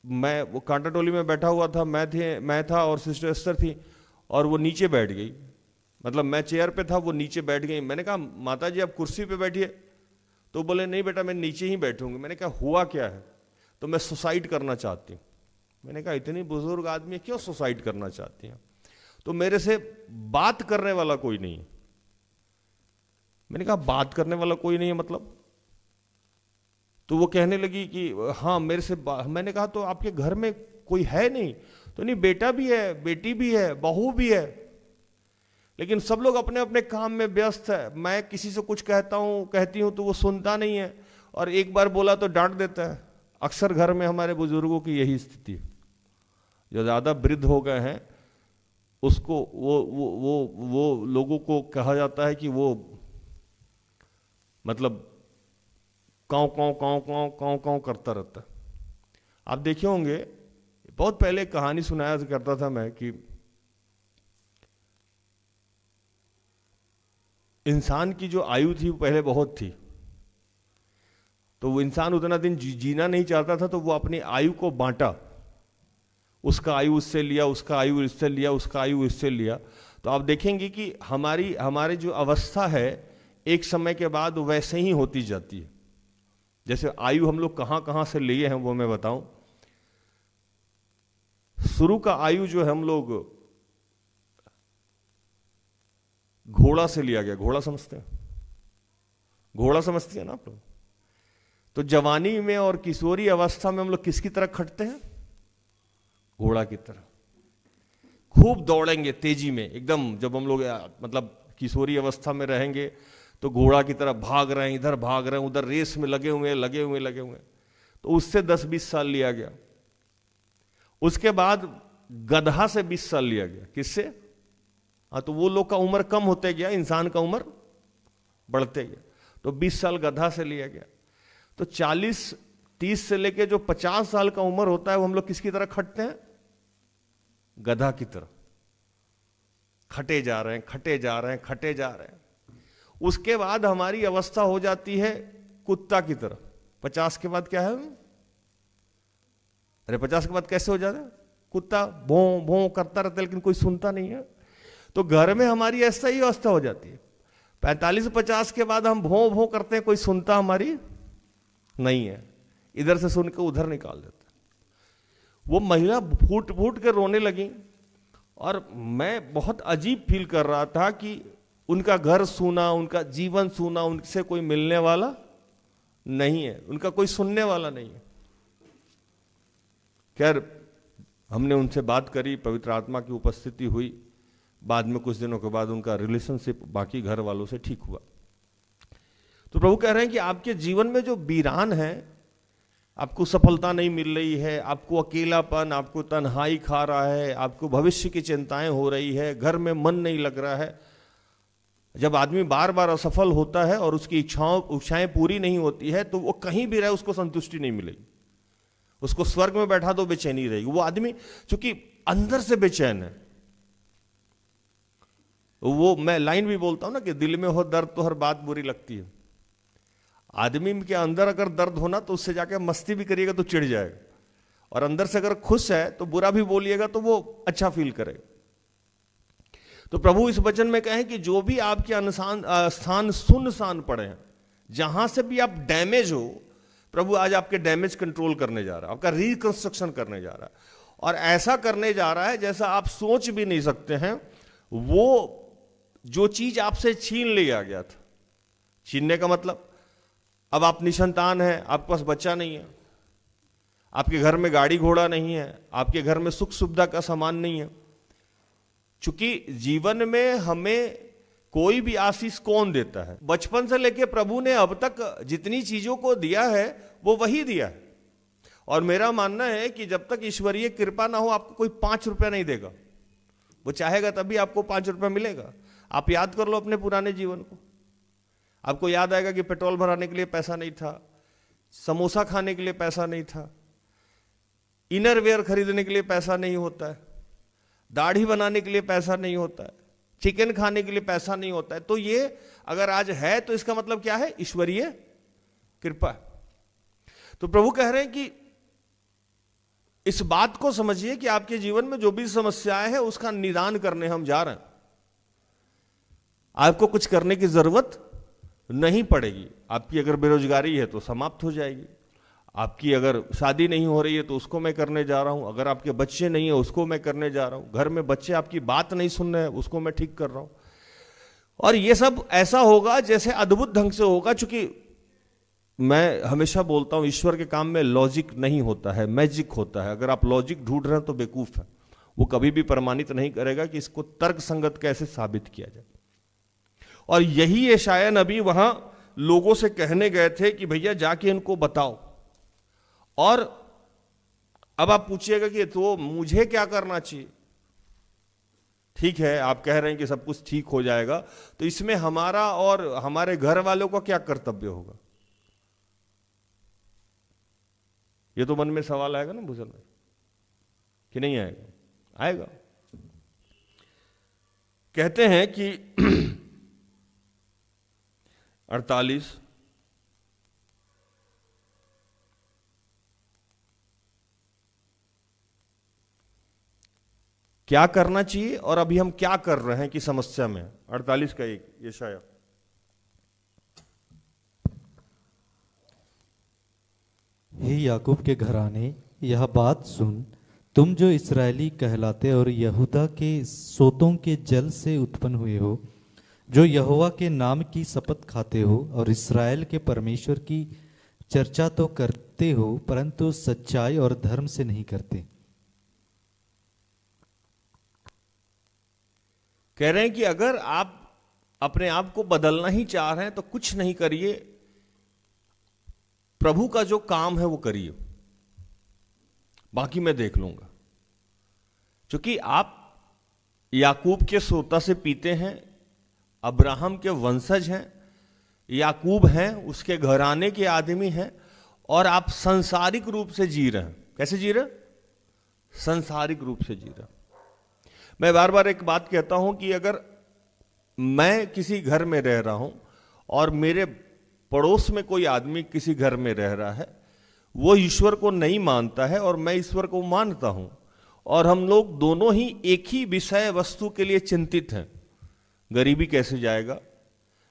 मैं वो कांटा टोली में बैठा हुआ था, मैं था और सिस्टर एस्थर थी, और वो नीचे बैठ गई। मतलब मैं चेयर पे था, वो नीचे बैठ गई। मैंने कहा माता जी आप कुर्सी पे बैठिए, तो बोले नहीं बेटा मैं नीचे ही बैठूंगी। मैंने कहा हुआ क्या है? तो मैं सुसाइड करना चाहती हूँ। मैंने कहा इतनी बुजुर्ग आदमी क्यों सुसाइड करना चाहती हैं? तो मेरे से बात करने वाला कोई नहीं है। मैंने कहा बात करने वाला कोई नहीं है मतलब? तो वो कहने लगी कि हाँ मेरे से मैंने कहा तो आपके घर में कोई है नहीं? तो नहीं, बेटा भी है, बेटी भी है, बहू भी है, लेकिन सब लोग अपने अपने काम में व्यस्त है। मैं किसी से कुछ कहती हूँ तो वो सुनता नहीं है, और एक बार बोला तो डांट देता है। अक्सर घर में हमारे बुजुर्गों की यही स्थिति है। जो ज्यादा वृद्ध हो गए हैं उसको वो लोगों को कहा जाता है कि वो मतलब काँव काँव काँव काँव काँव काँव करता रहता है। आप देखे होंगे, बहुत पहले एक कहानी सुनाया करता था मैं कि इंसान की जो आयु थी वो पहले बहुत थी, तो वो इंसान उतना दिन जीना नहीं चाहता था, तो वो अपनी आयु को बांटा। उसका आयु उससे लिया, उसका आयु इससे लिया, उसका आयु इससे लिया। तो आप देखेंगे कि हमारी जो अवस्था है एक समय के बाद वैसे ही होती जाती है। जैसे आयु हम लोग कहां कहां से लिए हैं वो मैं बताऊं। शुरू का आयु जो है हम लोग घोड़ा से लिया गया। घोड़ा समझते हैं? घोड़ा समझती है ना आप लोग? तो जवानी में और किशोरी अवस्था में हम लोग किसकी तरह खटते हैं? घोड़ा की तरह। खूब दौड़ेंगे तेजी में एकदम। जब हम लोग मतलब किशोरी अवस्था में रहेंगे तो घोड़ा की तरह भाग रहे हैं, इधर भाग रहे हैं, उधर रेस में लगे हुए। तो उससे 10-20 साल लिया गया। उसके बाद गधा से 20 साल लिया गया। किससे? हाँ, तो वो लोग का उम्र कम होते गया, इंसान का उम्र बढ़ते गया। तो 20 साल गधा से लिया गया। तो 40-30 से लेके जो 50 साल का उम्र होता है वो हम लोग किसकी तरह खटते हैं? गधा की तरह खटे जा रहे हैं। उसके बाद हमारी अवस्था हो जाती है कुत्ता की तरह। 50 के बाद क्या है? अरे 50 के बाद कैसे हो जाता है? कुत्ता भों भों करता रहता है, लेकिन कोई सुनता नहीं है। तो घर में हमारी ऐसा ही अवस्था हो जाती है। 45-50 के बाद हम भों भों करते हैं, कोई सुनता हमारी नहीं है, इधर से सुन के उधर निकाल देता। वो महिला फूट फूट के रोने लगी और मैं बहुत अजीब फील कर रहा था कि उनका घर सूना, उनका जीवन सूना, उनसे कोई मिलने वाला नहीं है, उनका कोई सुनने वाला नहीं है। खैर, हमने उनसे बात करी, पवित्र आत्मा की उपस्थिति हुई। बाद में कुछ दिनों के बाद उनका रिलेशनशिप बाकी घर वालों से ठीक हुआ। तो प्रभु कह रहे हैं कि आपके जीवन में जो वीरान है, आपको सफलता नहीं मिल रही है, आपको अकेलापन, आपको तन्हाई खा रहा है, आपको भविष्य की चिंताएं हो रही है, घर में मन नहीं लग रहा है। जब आदमी बार बार असफल होता है और उसकी इच्छाएं पूरी नहीं होती है, तो वो कहीं भी रहे उसको संतुष्टि नहीं मिलेगी। उसको स्वर्ग में बैठा तो बेचैनी रहेगी। वो आदमी चूंकि अंदर से बेचैन है, वो मैं लाइन भी बोलता हूं ना कि दिल में हो दर्द तो हर बात बुरी लगती है। आदमी के अंदर अगर दर्द होना तो उससे जाके मस्ती भी करिएगा तो चिढ़ जाएगा, और अंदर से अगर खुश है तो बुरा भी बोलिएगा तो वो अच्छा फील करेगा। तो प्रभु इस वचन में कहें कि जो भी आपके स्थान सुनसान पड़े हैं, जहां से भी आप डैमेज हो, प्रभु आज आपके डैमेज कंट्रोल करने जा रहा है, आपका रिकंस्ट्रक्शन करने जा रहा है, और ऐसा करने जा रहा है जैसा आप सोच भी नहीं सकते हैं। वो जो चीज आपसे छीन लिया गया था, छीनने का मतलब अब आप निसंतान हैं, आपके पास बच्चा नहीं है, आपके घर में गाड़ी घोड़ा नहीं है, आपके घर में सुख सुविधा का सामान नहीं है। चूंकि जीवन में हमें कोई भी आशीष कौन देता है? बचपन से लेके प्रभु ने अब तक जितनी चीजों को दिया है वो वही दिया है। और मेरा मानना है कि जब तक ईश्वरीय कृपा ना हो, आपको कोई 5 रुपया नहीं देगा। वो चाहेगा तभी आपको 5 रुपया मिलेगा। आप याद कर लो अपने पुराने जीवन को, आपको याद आएगा कि पेट्रोल भराने के लिए पैसा नहीं था, समोसा खाने के लिए पैसा नहीं था, इनर वेयर खरीदने के लिए पैसा नहीं होता है, दाढ़ी बनाने के लिए पैसा नहीं होता है, चिकन खाने के लिए पैसा नहीं होता है। तो ये अगर आज है तो इसका मतलब क्या है? ईश्वरीय कृपा। तो प्रभु कह रहे हैं कि इस बात को समझिए कि आपके जीवन में जो भी समस्याएं हैं उसका निदान करने हम जा रहे हैं। आपको कुछ करने की जरूरत नहीं पड़ेगी। आपकी अगर बेरोजगारी है तो समाप्त हो जाएगी, आपकी अगर शादी नहीं हो रही है तो उसको मैं करने जा रहा हूं, अगर आपके बच्चे नहीं है उसको मैं करने जा रहा हूं, घर में बच्चे आपकी बात नहीं सुन रहे हैं उसको मैं ठीक कर रहा हूं। और ये सब ऐसा होगा जैसे अद्भुत ढंग से होगा। चूंकि मैं हमेशा बोलता हूं ईश्वर के काम में लॉजिक नहीं होता है, मैजिक होता है। अगर आप लॉजिक ढूंढ रहे हैं तो बेवकूफ है, वो कभी भी प्रमाणित नहीं करेगा कि इसको तर्क संगत कैसे साबित किया जाए। और यही यशायाह नबी वहां लोगों से कहने गए थे कि भैया जाके इनको बताओ। और अब आप पूछिएगा कि तो मुझे क्या करना चाहिए? ठीक है, आप कह रहे हैं कि सब कुछ ठीक हो जाएगा, तो इसमें हमारा और हमारे घर वालों का क्या कर्तव्य होगा? ये तो मन में सवाल आएगा ना भूषण भाई, कि नहीं आएगा? आएगा। कहते हैं कि 48 क्या करना चाहिए और अभी हम क्या कर रहे हैं कि समस्या में। 48 का एक यशायाह, हे याकूब के घराने, यह बात सुन, तुम जो इस्राएली कहलाते और यहूदा के सोतों के जल से उत्पन्न हुए हो, जो यहोवा के नाम की शपथ खाते हो और इस्राएल के परमेश्वर की चर्चा तो करते हो परंतु सच्चाई और धर्म से नहीं करते। कह रहे हैं कि अगर आप अपने आप को बदलना ही चाह रहे हैं तो कुछ नहीं करिए, प्रभु का जो काम है वो करिए, बाकी मैं देख लूंगा। क्योंकि आप याकूब के सोता से पीते हैं, अब्राहम के वंशज हैं, याकूब हैं, उसके घराने के आदमी हैं, और आप सांसारिक रूप से जी रहे हैं। कैसे जी रहे? सांसारिक रूप से जी रहे हैं। मैं बार बार एक बात कहता हूं कि अगर मैं किसी घर में रह रहा हूं और मेरे पड़ोस में कोई आदमी किसी घर में रह रहा है, वो ईश्वर को नहीं मानता है और मैं ईश्वर को मानता हूं, और हम लोग दोनों ही एक ही विषय वस्तु के लिए चिंतित हैं, गरीबी कैसे जाएगा,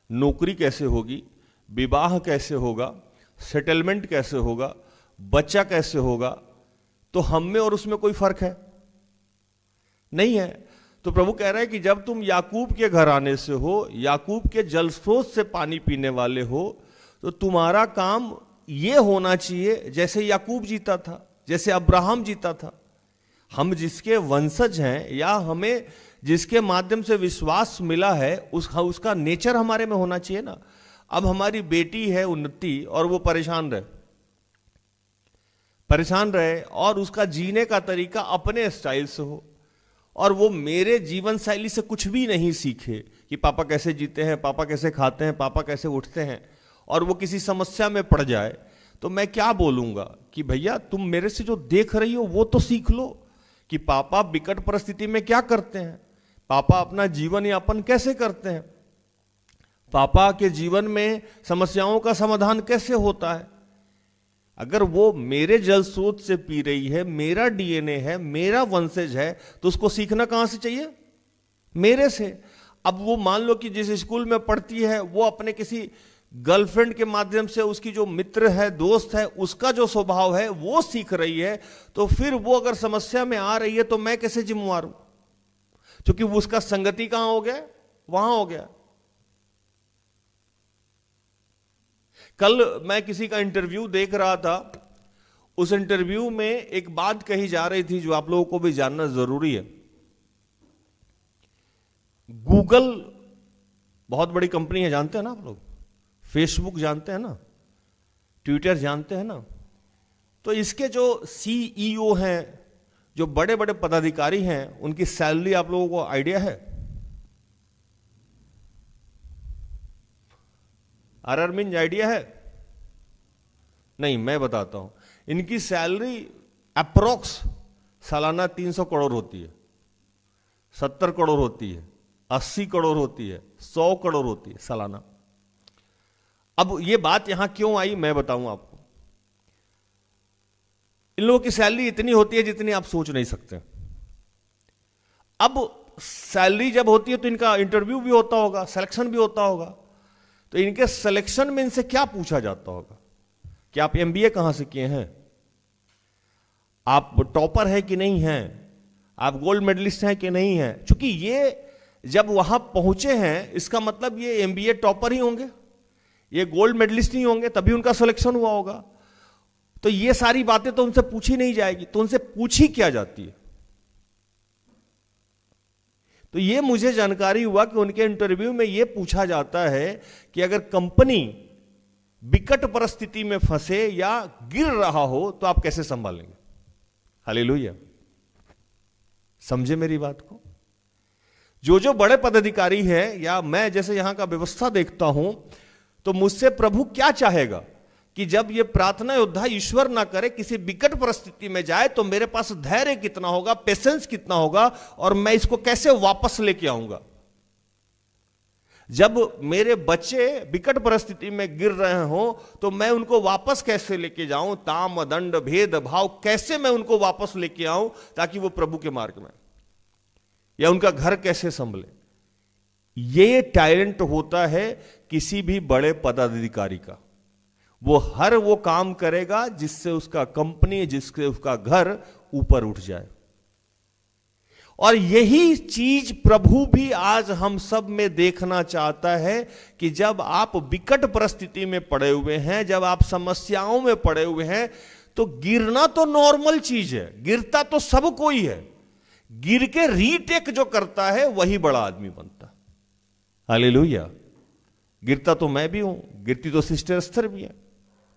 नौकरी कैसे होगी, विवाह कैसे होगा, सेटलमेंट कैसे होगा, बच्चा कैसे होगा, तो हम में और उसमें कोई फर्क है? नहीं है। तो प्रभु कह रहे हैं कि जब तुम याकूब के घराने से हो, याकूब के जल स्रोत से पानी पीने वाले हो, तो तुम्हारा काम ये होना चाहिए जैसे याकूब जीता था, जैसे अब्राहम जीता था। हम जिसके वंशज हैं या हमें जिसके माध्यम से विश्वास मिला है, उसका नेचर हमारे में होना चाहिए ना। अब हमारी बेटी है उन्नति और वो परेशान रहे और उसका जीने का तरीका अपने स्टाइल से हो, और वो मेरे जीवन शैली से कुछ भी नहीं सीखे कि पापा कैसे जीते हैं, पापा कैसे खाते हैं, पापा कैसे उठते हैं, और वो किसी समस्या में पड़ जाए, तो मैं क्या बोलूंगा कि भैया तुम मेरे से जो देख रही हो वो तो सीख लो कि पापा विकट परिस्थिति में क्या करते हैं, पापा अपना जीवन यापन कैसे करते हैं, पापा के जीवन में समस्याओं का समाधान कैसे होता है। अगर वो मेरे जल स्रोत से पी रही है, मेरा डीएनए है, मेरा वंशज है, तो उसको सीखना कहां से चाहिए? मेरे से। अब वो मान लो कि जिस स्कूल में पढ़ती है वो अपने किसी गर्लफ्रेंड के माध्यम से उसकी जो मित्र है, दोस्त है, उसका जो स्वभाव है वो सीख रही है, तो फिर वो अगर समस्या में आ रही है तो मैं कैसे जिम्मेवार हूं? क्योंकि उसका संगति कहां हो गया? वहां हो गया। कल मैं किसी का इंटरव्यू देख रहा था, उस इंटरव्यू में एक बात कही जा रही थी जो आप लोगों को भी जानना जरूरी है। गूगल बहुत बड़ी कंपनी है, जानते हैं ना आप लोग, फेसबुक जानते हैं ना, ट्विटर जानते हैं ना, तो इसके जो सीईओ हैं, जो बड़े बड़े पदाधिकारी हैं, उनकी सैलरी आप लोगों को आइडिया है? आरआरमीन आइडिया है? नहीं, मैं बताता हूं। इनकी सैलरी अप्रोक्स सालाना 300 करोड़ होती है, 70 करोड़ होती है, 80 करोड़ होती है, 100 करोड़ होती है सालाना। अब ये बात यहां क्यों आई मैं बताऊं आपको। इन लोगों की सैलरी इतनी होती है जितनी आप सोच नहीं सकते। अब सैलरी जब होती है तो इनका इंटरव्यू भी होता होगा, सिलेक्शन भी होता होगा, तो इनके सिलेक्शन में इनसे क्या पूछा जाता होगा कि आप एमबीए कहां से किए हैं, आप टॉपर है कि नहीं हैं, आप गोल्ड मेडलिस्ट हैं कि नहीं हैं। क्योंकि ये जब वहां पहुंचे हैं, इसका मतलब ये एमबीए टॉपर ही होंगे, ये गोल्ड मेडलिस्ट नहीं होंगे, तभी उनका सिलेक्शन हुआ होगा। तो ये सारी बातें तो उनसे पूछी नहीं जाएगी, तो उनसे पूछी क्या जाती है? तो ये मुझे जानकारी हुआ कि उनके इंटरव्यू में ये पूछा जाता है कि अगर कंपनी विकट परिस्थिति में फंसे या गिर रहा हो तो आप कैसे संभालेंगे? हालेलुया, समझे मेरी बात को? जो बड़े पदाधिकारी हैं, या मैं जैसे यहां का व्यवस्था देखता हूं, तो मुझसे प्रभु क्या चाहेगा कि जब ये प्रार्थना योद्धा ईश्वर ना करे किसी विकट परिस्थिति में जाए, तो मेरे पास धैर्य कितना होगा, पेशेंस कितना होगा, और मैं इसको कैसे वापस लेके आऊंगा। जब मेरे बच्चे विकट परिस्थिति में गिर रहे हो तो मैं उनको वापस कैसे लेके जाऊं, ताम दंड भेद भाव कैसे मैं उनको वापस लेके आऊं ताकि वो प्रभु के मार्ग में, या उनका घर कैसे संभले। ये टैलेंट होता है किसी भी बड़े पदाधिकारी का। वो काम करेगा जिससे उसका कंपनी, जिससे उसका घर ऊपर उठ जाए। और यही चीज प्रभु भी आज हम सब में देखना चाहता है कि जब आप विकट परिस्थिति में पड़े हुए हैं, जब आप समस्याओं में पड़े हुए हैं, तो गिरना तो नॉर्मल चीज है, गिरता तो सब कोई है। गिर के रीटेक जो करता है वही बड़ा आदमी बनता। हालेलुया। गिरता तो मैं भी हूं, गिरती तो सिस्टर एस्थर भी है,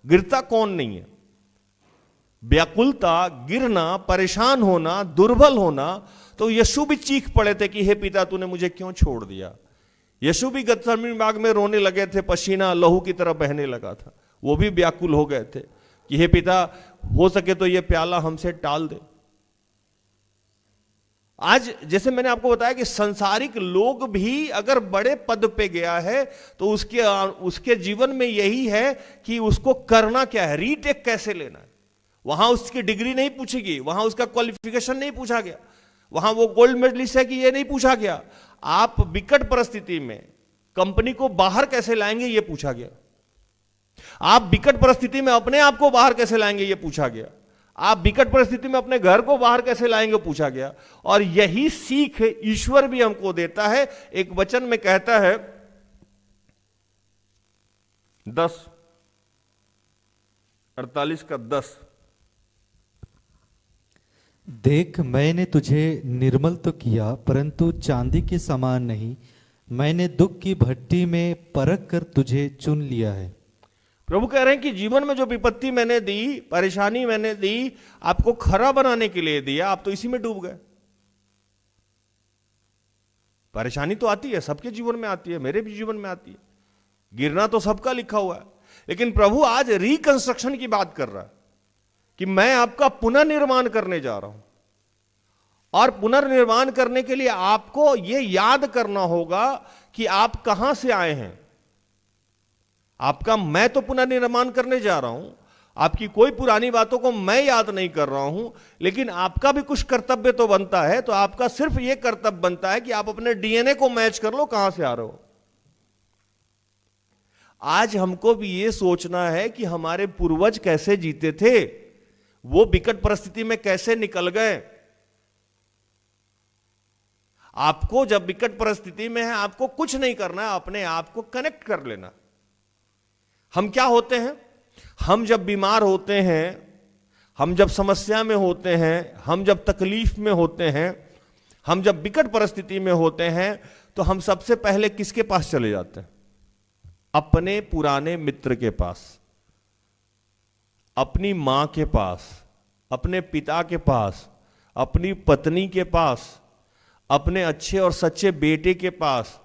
गिरता कौन नहीं है। व्याकुलता, गिरना, परेशान होना, दुर्बल होना, तो यीशु भी चीख पड़े थे कि हे पिता तूने मुझे क्यों छोड़ दिया। यीशु भी गतसमनी बाग में रोने लगे थे, पसीना लहू की तरह बहने लगा था। वो भी व्याकुल हो गए थे कि हे पिता हो सके तो ये प्याला हमसे टाल दे। आज जैसे मैंने आपको बताया कि संसारिक लोग भी अगर बड़े पद पे गया है तो उसके जीवन में यही है कि उसको करना क्या है, रीटेक कैसे लेना है। वहां उसकी डिग्री नहीं पूछेगी, वहां उसका क्वालिफिकेशन नहीं पूछा गया, वहां वो गोल्ड मेडलिस्ट है कि ये नहीं पूछा गया। आप विकट परिस्थिति में कंपनी को बाहर कैसे लाएंगे ये पूछा गया। आप विकट परिस्थिति में अपने आप को बाहर कैसे लाएंगे ये पूछा गया। आप विकट परिस्थिति में अपने घर को बाहर कैसे लाएंगे पूछा गया। और यही सीख ईश्वर भी हमको देता है। एक वचन में कहता है 10:48 देख मैंने तुझे निर्मल तो किया परंतु चांदी के समान नहीं, मैंने दुख की भट्टी में परख कर तुझे चुन लिया है। प्रभु कह रहे हैं कि जीवन में जो विपत्ति मैंने दी, परेशानी मैंने दी, आपको खरा बनाने के लिए दिया, आप तो इसी में डूब गए। परेशानी तो आती है, सबके जीवन में आती है, मेरे भी जीवन में आती है, गिरना तो सबका लिखा हुआ है। लेकिन प्रभु आज रिकंस्ट्रक्शन की बात कर रहा है कि मैं आपका पुनर्निर्माण करने जा रहा हूं। और पुनर्निर्माण करने के लिए आपको यह याद करना होगा कि आप कहां से आए हैं। आपका मैं तो पुनर्निर्माण करने जा रहा हूं, आपकी कोई पुरानी बातों को मैं याद नहीं कर रहा हूं, लेकिन आपका भी कुछ कर्तव्य तो बनता है। तो आपका सिर्फ यह कर्तव्य बनता है कि आप अपने डीएनए को मैच कर लो, कहां से आ रहे हो। आज हमको भी यह सोचना है कि हमारे पूर्वज कैसे जीते थे, वो विकट परिस्थिति में कैसे निकल गए। आपको जब विकट परिस्थिति में है, आपको कुछ नहीं करना है, अपने आप को कनेक्ट कर लेना। हम क्या होते हैं, हम जब बीमार होते हैं, हम जब समस्या में होते हैं, हम जब तकलीफ में होते हैं, हम जब विकट परिस्थिति में होते हैं, तो हम सबसे पहले किसके पास चले जाते हैं? अपने पुराने मित्र के पास, अपनी मां के पास, अपने पिता के पास, अपनी पत्नी के पास, अपने अच्छे और सच्चे बेटे के पास,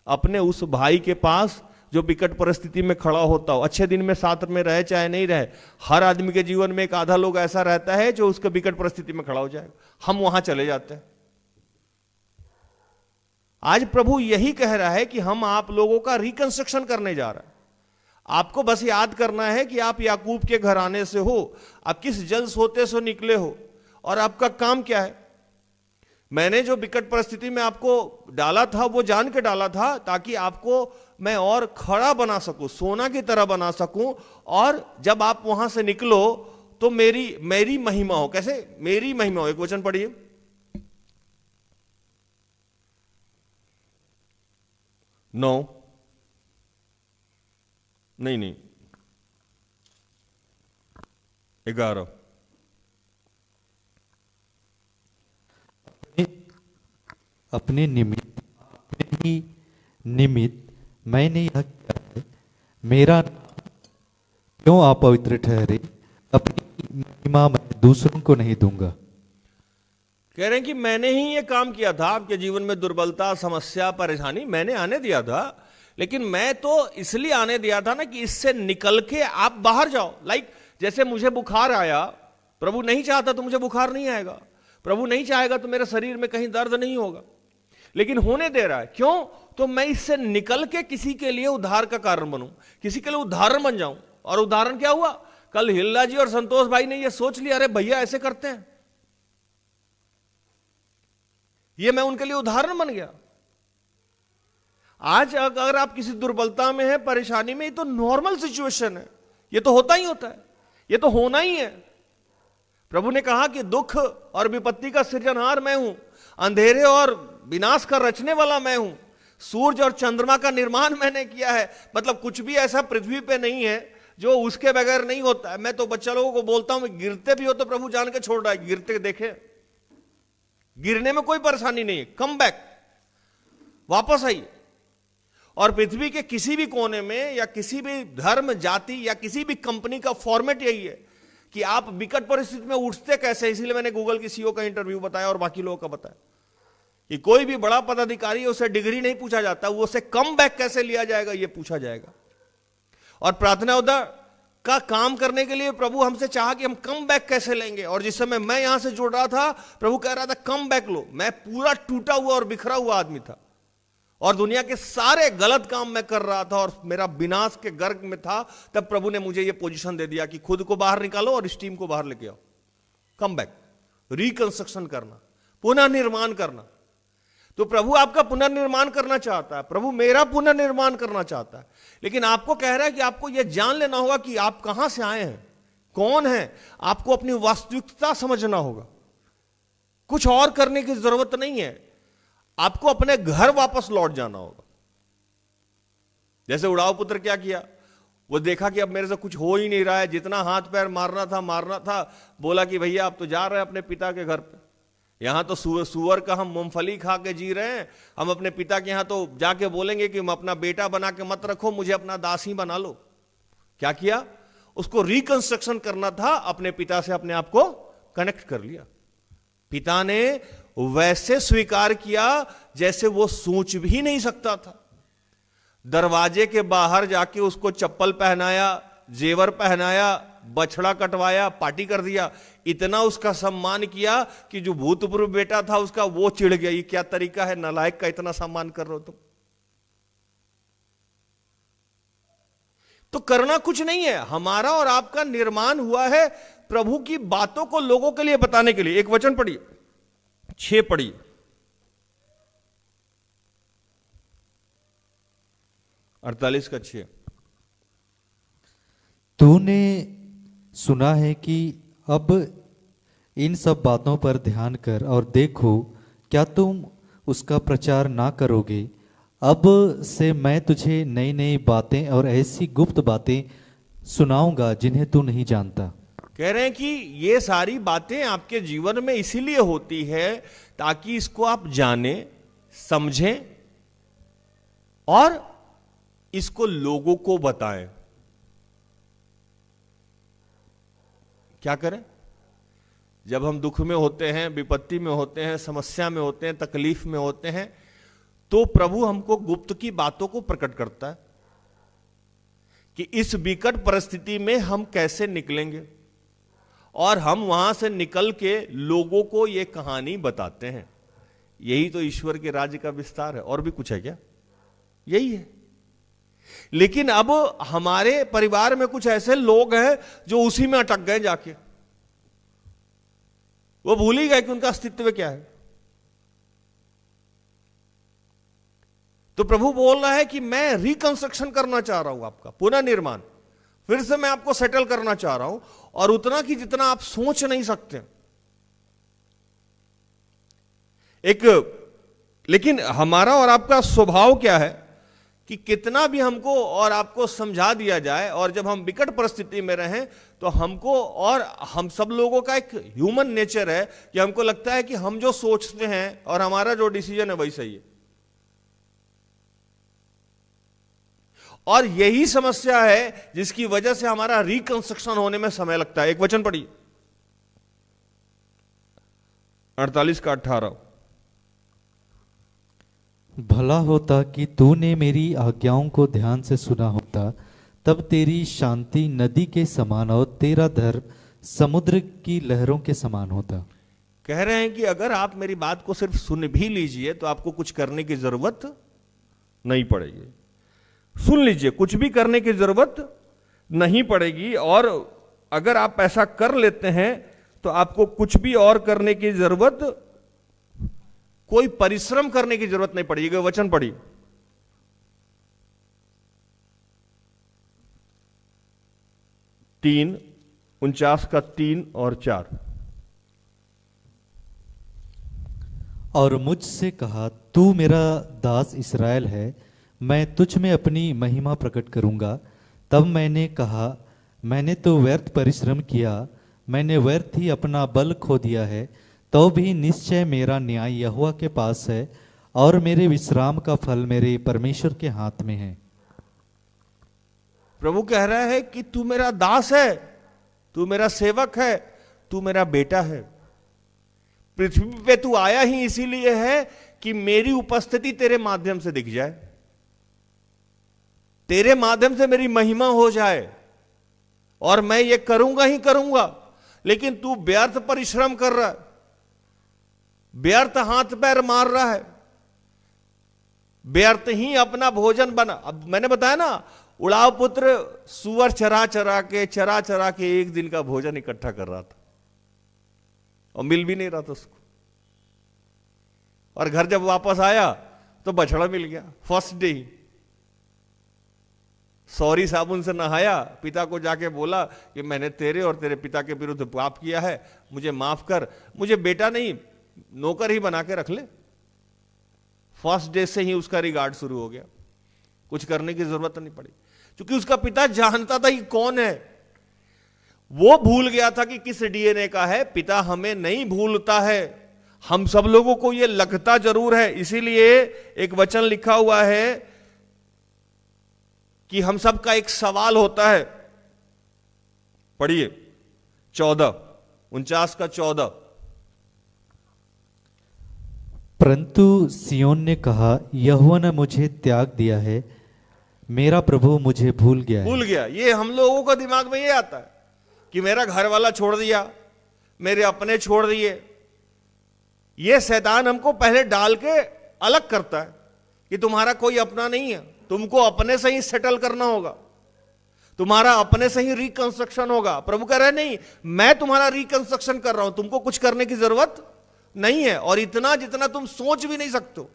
अपने उस भाई के पास जो विकट परिस्थिति में खड़ा होता हो। अच्छे दिन में साथ में रहे चाहे नहीं रहे, हर आदमी के जीवन में एक आधा लोग ऐसा रहता है जो उसके विकट परिस्थिति में खड़ा हो जाएगा। हम वहां चले जाते हैं। आज प्रभु यही कह रहा है कि हम आप लोगों का रिकंस्ट्रक्शन करने जा रहा है। आपको बस याद करना है कि आप याकूब के घराने से हो, आप किस जल सोते से निकले हो और आपका काम क्या है। मैंने जो विकट परिस्थिति में आपको डाला था वो जान के डाला था ताकि आपको मैं और खड़ा बना सकूं, सोना की तरह बना सकूं, और जब आप वहां से निकलो तो मेरी महिमा हो। कैसे मेरी महिमा हो? एक वचन पढ़िए, 9 नहीं 11 अपने निमित्त मैंने यह किया है, मेरा नाम क्यों अपवित्र ठहरे, अपनी महिमा मैं दूसरों को नहीं दूंगा। कह रहे हैं कि मैंने ही ये काम किया था। आपके जीवन में दुर्बलता, समस्या, परेशानी मैंने आने दिया था, लेकिन मैं तो इसलिए आने दिया था ना कि इससे निकल के आप बाहर जाओ। जैसे मुझे बुखार आया, प्रभु नहीं चाहता तो मुझे बुखार नहीं आएगा, प्रभु नहीं चाहेगा तो मेरे शरीर में कहीं दर्द नहीं होगा, लेकिन होने दे रहा है। क्यों? तो मैं इससे निकल के किसी के लिए उद्धार का कारण बनूं, किसी के लिए उदाहरण बन जाऊं। और उदाहरण क्या हुआ? कल हिल्ला जी और संतोष भाई ने ये सोच लिया, अरे भैया ऐसे करते हैं, ये मैं उनके लिए उदाहरण बन गया। आज अगर आप किसी दुर्बलता में हैं, परेशानी में, ये तो नॉर्मल सिचुएशन है, ये तो होता ही होता है, ये तो होना ही है। प्रभु ने कहा कि दुख और विपत्ति का सृजनहार मैं हूं, अंधेरे और विनाश का रचने वाला मैं हूं, सूर्य और चंद्रमा का निर्माण मैंने किया है। मतलब कुछ भी ऐसा पृथ्वी पे नहीं है जो उसके बगैर नहीं होता है। मैं तो बच्चा लोगों को बोलता हूं, गिरते भी हो तो प्रभु जान के छोड़ रहा है, गिरते देखे, गिरने में कोई परेशानी नहीं है, कम बैक, वापस आइए। और पृथ्वी के किसी भी कोने में या किसी भी धर्म, जाति या किसी भी कंपनी का फॉर्मेट यही है कि आप विकट परिस्थिति में उठते कैसे। इसीलिए मैंने गूगल की सीईओ का इंटरव्यू बताया और बाकी लोगों का बताया कि कोई भी बड़ा पदाधिकारी, उसे डिग्री नहीं पूछा जाता, वो उसे कम बैक कैसे लिया जाएगा ये पूछा जाएगा। और प्रार्थना उद्धार का काम करने के लिए प्रभु हमसे चाहा कि हम कम बैक कैसे लेंगे। और जिस समय मैं यहां से जुड़ रहा था, प्रभु कह रहा था कम बैक लो। मैं पूरा टूटा हुआ और बिखरा हुआ आदमी था और दुनिया के सारे गलत काम मैं कर रहा था और मेरा विनाश के गर्भ में था। तब प्रभु ने मुझे यह पोजीशन दे दिया कि खुद को बाहर निकालो और इस टीम को बाहर लेके आओ। कम बैक, रिकंस्ट्रक्शन करना, पुनर्निर्माण करना। तो प्रभु आपका पुनर्निर्माण करना चाहता है, प्रभु मेरा पुनर्निर्माण करना चाहता है। लेकिन आपको कह रहा है कि आपको यह जान लेना होगा कि आप कहां से आए हैं, कौन है। आपको अपनी वास्तविकता समझना होगा। कुछ और करने की जरूरत नहीं है, आपको अपने घर वापस लौट जाना होगा। जैसे उड़ाव पुत्र क्या किया, वो देखा कि अब मेरे से कुछ हो ही नहीं रहा है, जितना हाथ पैर मारना था, बोला कि भैया आप तो जा रहे हैं अपने पिता के घर पे, यहां तो सुअर का हम मूंगफली खा के जी रहे हैं। हम अपने पिता के यहां तो जाके बोलेंगे कि अपना बेटा बना के मत रखो, मुझे अपना दास ही बना लो। क्या किया, उसको रिकंस्ट्रक्शन करना था, अपने पिता से अपने आप को कनेक्ट कर लिया। पिता ने वैसे स्वीकार किया जैसे वो सोच भी नहीं सकता था। दरवाजे के बाहर जाके उसको चप्पल पहनाया, जेवर पहनाया, बछड़ा कटवाया, पार्टी कर दिया। इतना उसका सम्मान किया कि जो भूतपूर्व बेटा था उसका वो चिढ़ गया, ये क्या तरीका है, नालायक का इतना सम्मान कर रहे हो तुम। तो करना कुछ नहीं है, हमारा और आपका निर्माण हुआ है प्रभु की बातों को लोगों के लिए बताने के लिए। एक वचन पढ़िए, 6 पढ़िए। अड़तालीस का 6। तूने सुना है कि अब इन सब बातों पर ध्यान कर और देखो क्या तुम उसका प्रचार ना करोगे। अब से मैं तुझे नई नई बातें और ऐसी गुप्त बातें सुनाऊंगा जिन्हें तू नहीं जानता। कह रहे हैं कि ये सारी बातें आपके जीवन में इसीलिए होती है ताकि इसको आप जाने, समझें और इसको लोगों को बताएं। क्या करें, जब हम दुख में होते हैं, विपत्ति में होते हैं, समस्या में होते हैं, तकलीफ में होते हैं, तो प्रभु हमको गुप्त की बातों को प्रकट करता है कि इस विकट परिस्थिति में हम कैसे निकलेंगे। और हम वहां से निकल के लोगों को यह कहानी बताते हैं। यही तो ईश्वर के राज्य का विस्तार है। और भी कुछ है क्या? यही है। लेकिन अब हमारे परिवार में कुछ ऐसे लोग हैं जो उसी में अटक गए जाके, वो भूल ही गए कि उनका अस्तित्व क्या है। तो प्रभु बोल रहा है कि मैं रिकंस्ट्रक्शन करना चाह रहा हूं, आपका पुनर्निर्माण, फिर से मैं आपको सेटल करना चाह रहा हूं, और उतना कि जितना आप सोच नहीं सकते। लेकिन हमारा और आपका स्वभाव क्या है कि कितना भी हमको और आपको समझा दिया जाए, और जब हम विकट परिस्थिति में रहें तो हमको, और हम सब लोगों का एक ह्यूमन नेचर है कि हमको लगता है कि हम जो सोचते हैं और हमारा जो डिसीजन है वही सही है। और यही समस्या है जिसकी वजह से हमारा रिकंस्ट्रक्शन होने में समय लगता है। एक वचन पढ़िए, 48 का 18। भला होता कि तूने मेरी आज्ञाओं को ध्यान से सुना होता, तब तेरी शांति नदी के समान और तेरा धर्म समुद्र की लहरों के समान होता। कह रहे हैं कि अगर आप मेरी बात को सिर्फ सुन भी लीजिए तो आपको कुछ करने की जरूरत नहीं पड़ेगी। सुन लीजिए, कुछ भी करने की जरूरत नहीं पड़ेगी। और अगर आप ऐसा कर लेते हैं तो आपको कुछ भी और करने की जरूरत, कोई परिश्रम करने की जरूरत नहीं पड़ेगी। वचन पढ़िए, तीन 49 का 3 और 4। और मुझसे कहा, तू मेरा दास इसराइल है, मैं तुझ में अपनी महिमा प्रकट करूंगा। तब मैंने कहा, मैंने तो व्यर्थ परिश्रम किया, मैंने व्यर्थ ही अपना बल खो दिया है। तो भी निश्चय मेरा न्याय यहोवा के पास है, और मेरे विश्राम का फल मेरे परमेश्वर के हाथ में है। प्रभु कह रहा है कि तू मेरा दास है, तू मेरा सेवक है, तू मेरा बेटा है। पृथ्वी पे तू आया ही इसीलिए है कि मेरी उपस्थिति तेरे माध्यम से दिख जाए, तेरे माध्यम से मेरी महिमा हो जाए, और मैं ये करूंगा ही करूंगा। लेकिन तू व्यर्थ परिश्रम कर रहा है, व्यर्थ हाथ पैर मार रहा है, व्यर्थ ही अपना भोजन बना। अब मैंने बताया ना, उड़ाव पुत्र सुअर चरा चरा के एक दिन का भोजन इकट्ठा कर रहा था, और मिल भी नहीं रहा था उसको। और घर जब वापस आया तो बछड़ा मिल गया फर्स्ट डे ही। सॉरी साबुन से नहाया, पिता को जाके बोला कि मैंने तेरे और तेरे पिता के विरुद्ध पाप किया है, मुझे माफ कर, मुझे बेटा नहीं नौकर ही बना के रख ले। फर्स्ट डे से ही उसका रिगार्ड शुरू हो गया, कुछ करने की जरूरत नहीं पड़ी, क्योंकि उसका पिता जानता था कि कौन है। वो भूल गया था कि किस डीएनए का है। पिता हमें नहीं भूलता है, हम सब लोगों को यह लगता जरूर है। इसीलिए एक वचन लिखा हुआ है कि हम सब का एक सवाल होता है। पढ़िए 49 का 14। परंतु सियोन ने कहा, यहोवा ने मुझे त्याग दिया है, मेरा प्रभु मुझे भूल गया है। ये हम लोगों का दिमाग में ये आता है कि मेरा घर वाला छोड़ दिया, मेरे अपने छोड़ दिए। ये शैतान हमको पहले डाल के अलग करता है कि तुम्हारा कोई अपना नहीं है, तुमको अपने से ही सेटल करना होगा, तुम्हारा अपने से ही रिकंस्ट्रक्शन होगा। प्रभु कह रहे नहीं, मैं तुम्हारा रिकंस्ट्रक्शन कर रहा हूं, तुमको कुछ करने की जरूरत नहीं है, और इतना जितना तुम सोच भी नहीं सकते।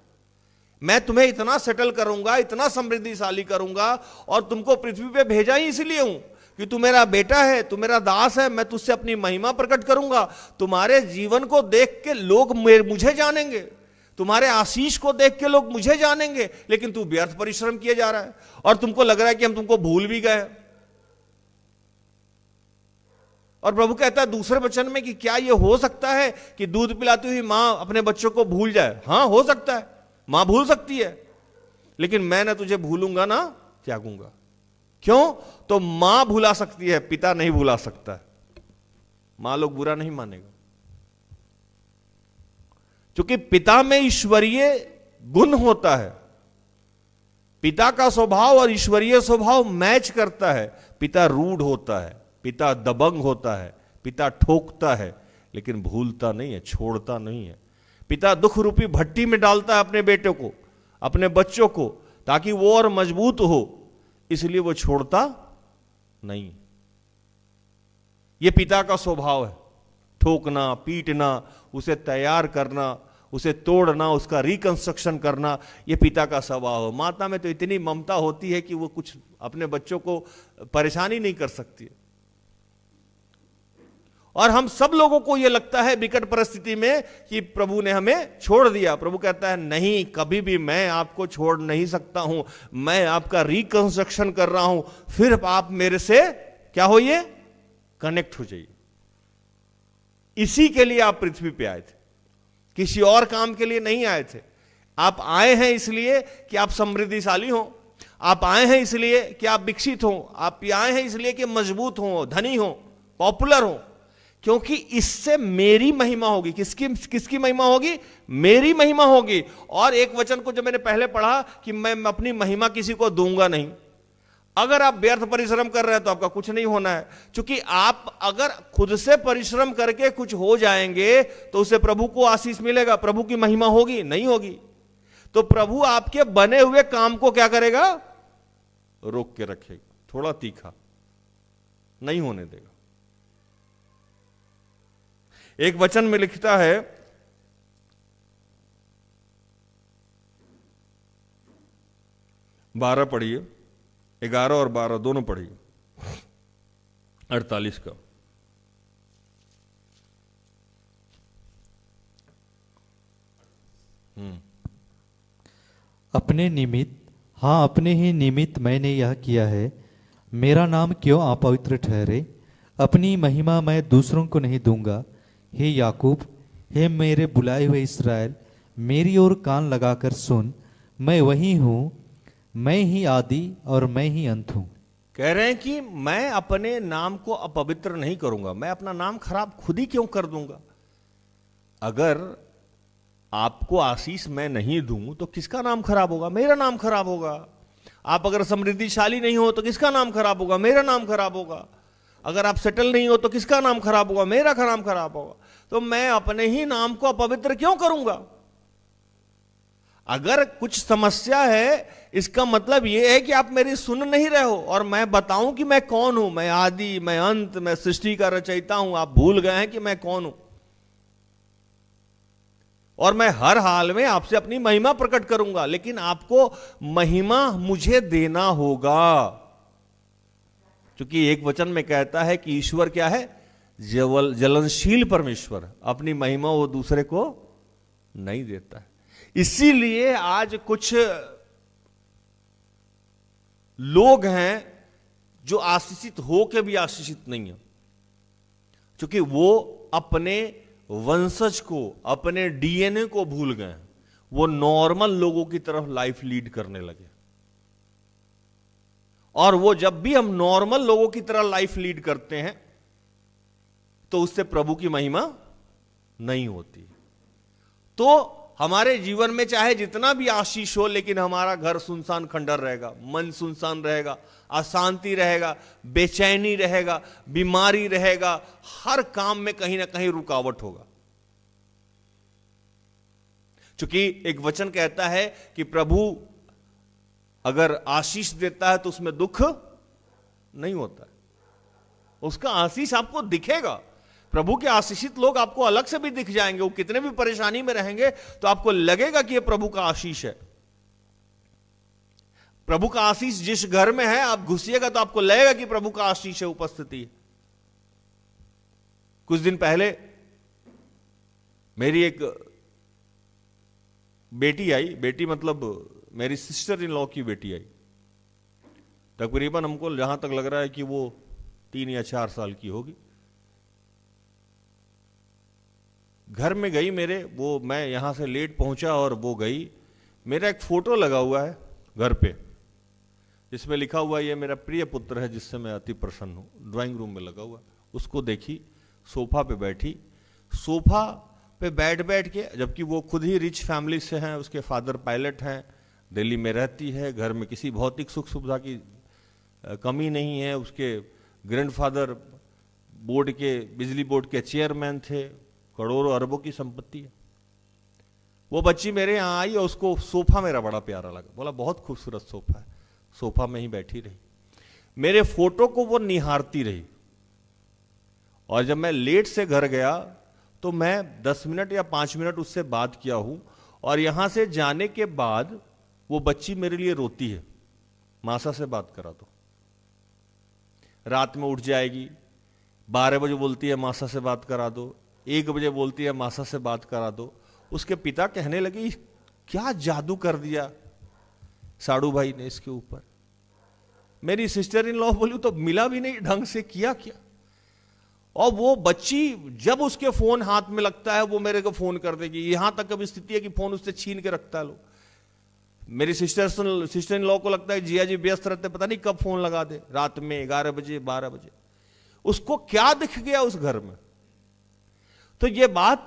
मैं तुम्हें इतना सेटल करूंगा, इतना समृद्धिशाली करूंगा, और तुमको पृथ्वी पे भेजा ही इसलिए हूं कि तू मेरा बेटा है, तू मेरा दास है, मैं तुझसे अपनी महिमा प्रकट करूंगा। तुम्हारे जीवन को देख के लोग मुझे जानेंगे, तुम्हारे आशीष को देख के लोग मुझे जानेंगे। लेकिन तू व्यर्थ परिश्रम किए जा रहा है, और तुमको लग रहा है कि हम तुमको भूल भी गए। और प्रभु कहता है दूसरे वचन में कि क्या यह हो सकता है कि दूध पिलाती हुई मां अपने बच्चों को भूल जाए? हां, हो सकता है, मां भूल सकती है, लेकिन मैं ना तुझे भूलूंगा ना त्यागूंगा। क्यों? तो मां भुला सकती है, पिता नहीं भुला सकता है। मां लोग बुरा नहीं मानेगा, क्योंकि पिता में ईश्वरीय गुण होता है। पिता का स्वभाव और ईश्वरीय स्वभाव मैच करता है। पिता रूढ़ होता है, पिता दबंग होता है, पिता ठोकता है, लेकिन भूलता नहीं है, छोड़ता नहीं है। पिता दुख रूपी भट्टी में डालता है अपने बेटे को, अपने बच्चों को, ताकि वो और मजबूत हो, इसलिए वो छोड़ता नहीं। ये पिता का स्वभाव है, ठोकना, पीटना, उसे तैयार करना, उसे तोड़ना, उसका रिकंस्ट्रक्शन करना, ये पिता का स्वभाव है। माता में तो इतनी ममता होती है कि वो कुछ अपने बच्चों को परेशानी नहीं कर सकती। और हम सब लोगों को यह लगता है विकट परिस्थिति में कि प्रभु ने हमें छोड़ दिया। प्रभु कहता है नहीं, कभी भी मैं आपको छोड़ नहीं सकता हूं, मैं आपका रिकंस्ट्रक्शन कर रहा हूं, फिर आप मेरे से क्या होइए? कनेक्ट हो जाइए। इसी के लिए आप पृथ्वी पे आए थे, किसी और काम के लिए नहीं आए थे। आप आए हैं इसलिए कि आप समृद्धिशाली हो, आप आए हैं इसलिए कि आप विकसित हो, आप आए हैं इसलिए कि मजबूत हो, धनी हो, पॉपुलर हो, क्योंकि इससे मेरी महिमा होगी। किसकी महिमा होगी? मेरी महिमा होगी। और एक वचन को जो मैंने पहले पढ़ा कि मैं अपनी महिमा किसी को दूंगा नहीं। अगर आप व्यर्थ परिश्रम कर रहे हैं तो आपका कुछ नहीं होना है, क्योंकि आप अगर खुद से परिश्रम करके कुछ हो जाएंगे तो उसे प्रभु को आशीष मिलेगा, प्रभु की महिमा होगी? नहीं होगी। तो प्रभु आपके बने हुए काम को क्या करेगा? रोक के रखेगा, थोड़ा तीखा नहीं होने देगा। एक वचन में लिखता है, बारह पढ़िए, 11 और 12 दोनों पढ़िए, 48 का। अपने निमित्त, हाँ अपने ही निमित्त मैंने यह किया है, मेरा नाम क्यों अपवित्र ठहरे। अपनी महिमा मैं दूसरों को नहीं दूंगा। हे याकूब, हे मेरे बुलाए हुए इस्राएल, मेरी ओर कान लगाकर सुन। मैं वही हूँ, मैं ही आदि और मैं ही अंत हूँ। कह रहे हैं कि मैं अपने नाम को अपवित्र नहीं करूंगा, मैं अपना नाम खराब खुद ही क्यों कर दूंगा। अगर आपको आशीष मैं नहीं दूं तो किसका नाम खराब होगा? मेरा नाम खराब होगा। आप अगर समृद्धिशाली नहीं हो तो किसका नाम खराब होगा? मेरा नाम खराब होगा। अगर आप सेटल नहीं हो तो किसका नाम खराब होगा? मेरा नाम खराब होगा। तो मैं अपने ही नाम को अपवित्र क्यों करूंगा? अगर कुछ समस्या है, इसका मतलब यह है कि आप मेरी सुन नहीं रहे हो। और मैं बताऊं कि मैं कौन हूं, मैं आदि, मैं अंत, मैं सृष्टि का रचयिता हूं, आप भूल गए हैं कि मैं कौन हूं। और मैं हर हाल में आपसे अपनी महिमा प्रकट करूंगा, लेकिन आपको महिमा मुझे देना होगा। क्योंकि एक वचन में कहता है कि ईश्वर क्या है? जलनशील परमेश्वर। अपनी महिमा वो दूसरे को नहीं देता है। इसीलिए आज कुछ लोग हैं जो आशीषित हो के भी आशीषित नहीं है, क्योंकि वो अपने वंशज को, अपने डीएनए को भूल गए। वो नॉर्मल लोगों की तरफ लाइफ लीड करने लगे। और वो जब भी हम नॉर्मल लोगों की तरह लाइफ लीड करते हैं तो उससे प्रभु की महिमा नहीं होती। तो हमारे जीवन में चाहे जितना भी आशीष हो, लेकिन हमारा घर सुनसान खंडर रहेगा, मन सुनसान रहेगा, अशांति रहेगा, बेचैनी रहेगा, बीमारी रहेगा, हर काम में कहीं ना कहीं रुकावट होगा। क्योंकि एक वचन कहता है कि प्रभु अगर आशीष देता है तो उसमें दुख नहीं होता है, उसका आशीष आपको दिखेगा। प्रभु के आशीषित लोग आपको अलग से भी दिख जाएंगे। वो कितने भी परेशानी में रहेंगे तो आपको लगेगा कि ये प्रभु का आशीष है। प्रभु का आशीष जिस घर में है, आप घुसिएगा तो आपको लगेगा कि प्रभु का आशीष है, उपस्थिति है। कुछ दिन पहले मेरी एक बेटी आई, बेटी मतलब मेरी सिस्टर इन लॉ की बेटी आई। तकरीबन हमको जहां तक लग रहा है कि वो 3 या 4 साल की होगी। घर में गई मेरे, वो मैं यहां से लेट पहुंचा और वो गई। मेरा एक फोटो लगा हुआ है घर पे, जिसमें लिखा हुआ ये मेरा प्रिय पुत्र है जिससे मैं अति प्रसन्न हूं। ड्राइंग रूम में लगा हुआ। उसको देखी, सोफा पे बैठी, सोफा पे बैठ के, जबकि वो खुद ही रिच फैमिली से हैं, उसके फादर पायलट हैं, दिल्ली में रहती है, घर में किसी भौतिक सुख सुविधा की कमी नहीं है। उसके ग्रैंडफादर बोर्ड के, बिजली बोर्ड के चेयरमैन थे, करोड़ों अरबों की संपत्ति है। वो बच्ची मेरे यहाँ आई और उसको सोफा मेरा बड़ा प्यारा लगा। बोला बहुत खूबसूरत सोफा है। सोफा में ही बैठी रही, मेरे फोटो को वो निहारती रही। और जब मैं लेट से घर गया तो मैं 10 मिनट या 5 मिनट उससे बात किया हूं। और यहां से जाने के बाद वो बच्ची मेरे लिए रोती है, मासा से बात करा दो। रात में उठ जाएगी, 12 बजे बोलती है मासा से बात करा दो, 1 बजे बोलती है मासा से बात करा दो। उसके पिता कहने लगे क्या जादू कर दिया साड़ू भाई ने इसके ऊपर। मेरी सिस्टर इन लॉ बोली तो मिला भी नहीं ढंग से, किया क्या। और वो बच्ची जब उसके फोन हाथ में लगता है वो मेरे को फोन कर देगी। यहां तक अब स्थिति है कि फोन उससे छीन के रखता है लोग। मेरी सिस्टर इन लॉ को लगता है जिया जी व्यस्त रहते, पता नहीं कब फोन लगा दे, रात में 11 बजे 12 बजे। उसको क्या दिख गया उस घर में। तो ये बात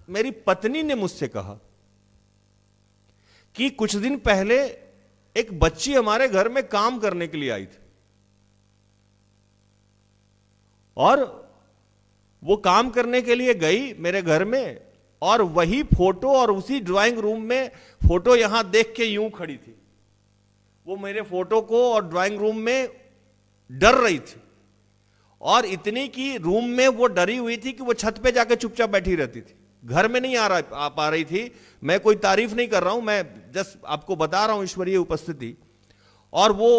मेरी पत्नी ने मुझसे कहा कि कुछ दिन पहले एक बच्ची हमारे घर में काम करने के लिए आई थी और वो काम करने के लिए गई मेरे घर में, और वही फोटो और उसी ड्राइंग रूम में फोटो यहां देख के यूं खड़ी थी। वो मेरे फोटो को और ड्राइंग रूम में डर रही थी, और इतनी की रूम में वो डरी हुई थी कि वो छत पे जाके चुपचाप बैठी रहती थी, घर में नहीं आ पा रही थी। मैं कोई तारीफ नहीं कर रहा हूं, मैं जस्ट आपको बता रहा हूं ईश्वरीय उपस्थिति। और वो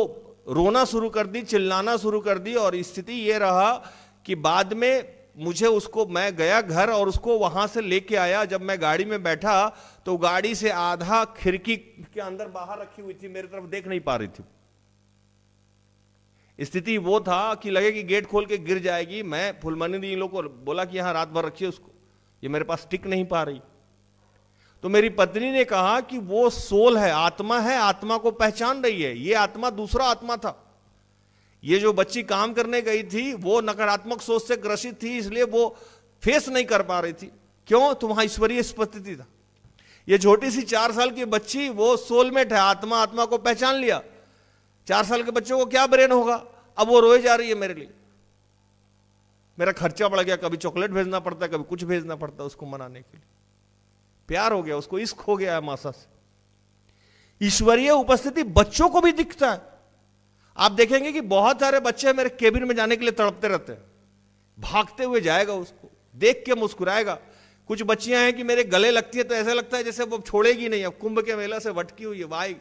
रोना शुरू कर दी, चिल्लाना शुरू कर दी, और स्थिति ये रहा कि बाद में मुझे उसको, मैं गया घर और उसको वहां से लेके आया। जब मैं गाड़ी में बैठा तो गाड़ी से आधा खिड़की के अंदर बाहर रखी हुई थी, मेरी तरफ देख नहीं पा रही थी। स्थिति वो था कि लगे कि गेट खोल के गिर जाएगी। मैं फुलमनी दी इन लोग को बोला कि यहां रात भर रखिए उसको, ये मेरे पास टिक नहीं पा रही। तो मेरी पत्नी ने कहा कि वो सोल है, आत्मा को पहचान रही है। ये आत्मा दूसरा आत्मा था। ये जो बच्ची काम करने गई थी वो नकारात्मक सोच से ग्रसित थी, इसलिए वो फेस नहीं कर पा रही थी। क्यों? तो वहां ईश्वरीय उपस्थिति था। ये छोटी सी 4 साल की बच्ची, वो सोलमेट है, आत्मा को पहचान लिया। 4 साल के बच्चों को क्या ब्रेन होगा। अब वो रोए जा रही है मेरे लिए, मेरा खर्चा बढ़ गया, कभी चॉकलेट भेजना पड़ता है, कभी कुछ भेजना पड़ता है उसको मनाने के लिए। प्यार हो गया उसको, इश्क हो गया है मासा से। ईश्वरीय उपस्थिति बच्चों को भी दिखता है। आप देखेंगे कि बहुत सारे बच्चे मेरे केबिन में जाने के लिए तड़पते रहते हैं, भागते हुए जाएगा, उसको देख के मुस्कुराएगा। कुछ बच्चियां हैं कि मेरे गले लगती है तो ऐसा लगता है जैसे वो छोड़ेगी नहीं, अब कुंभ के मेला से भटकी हुई है। भाई,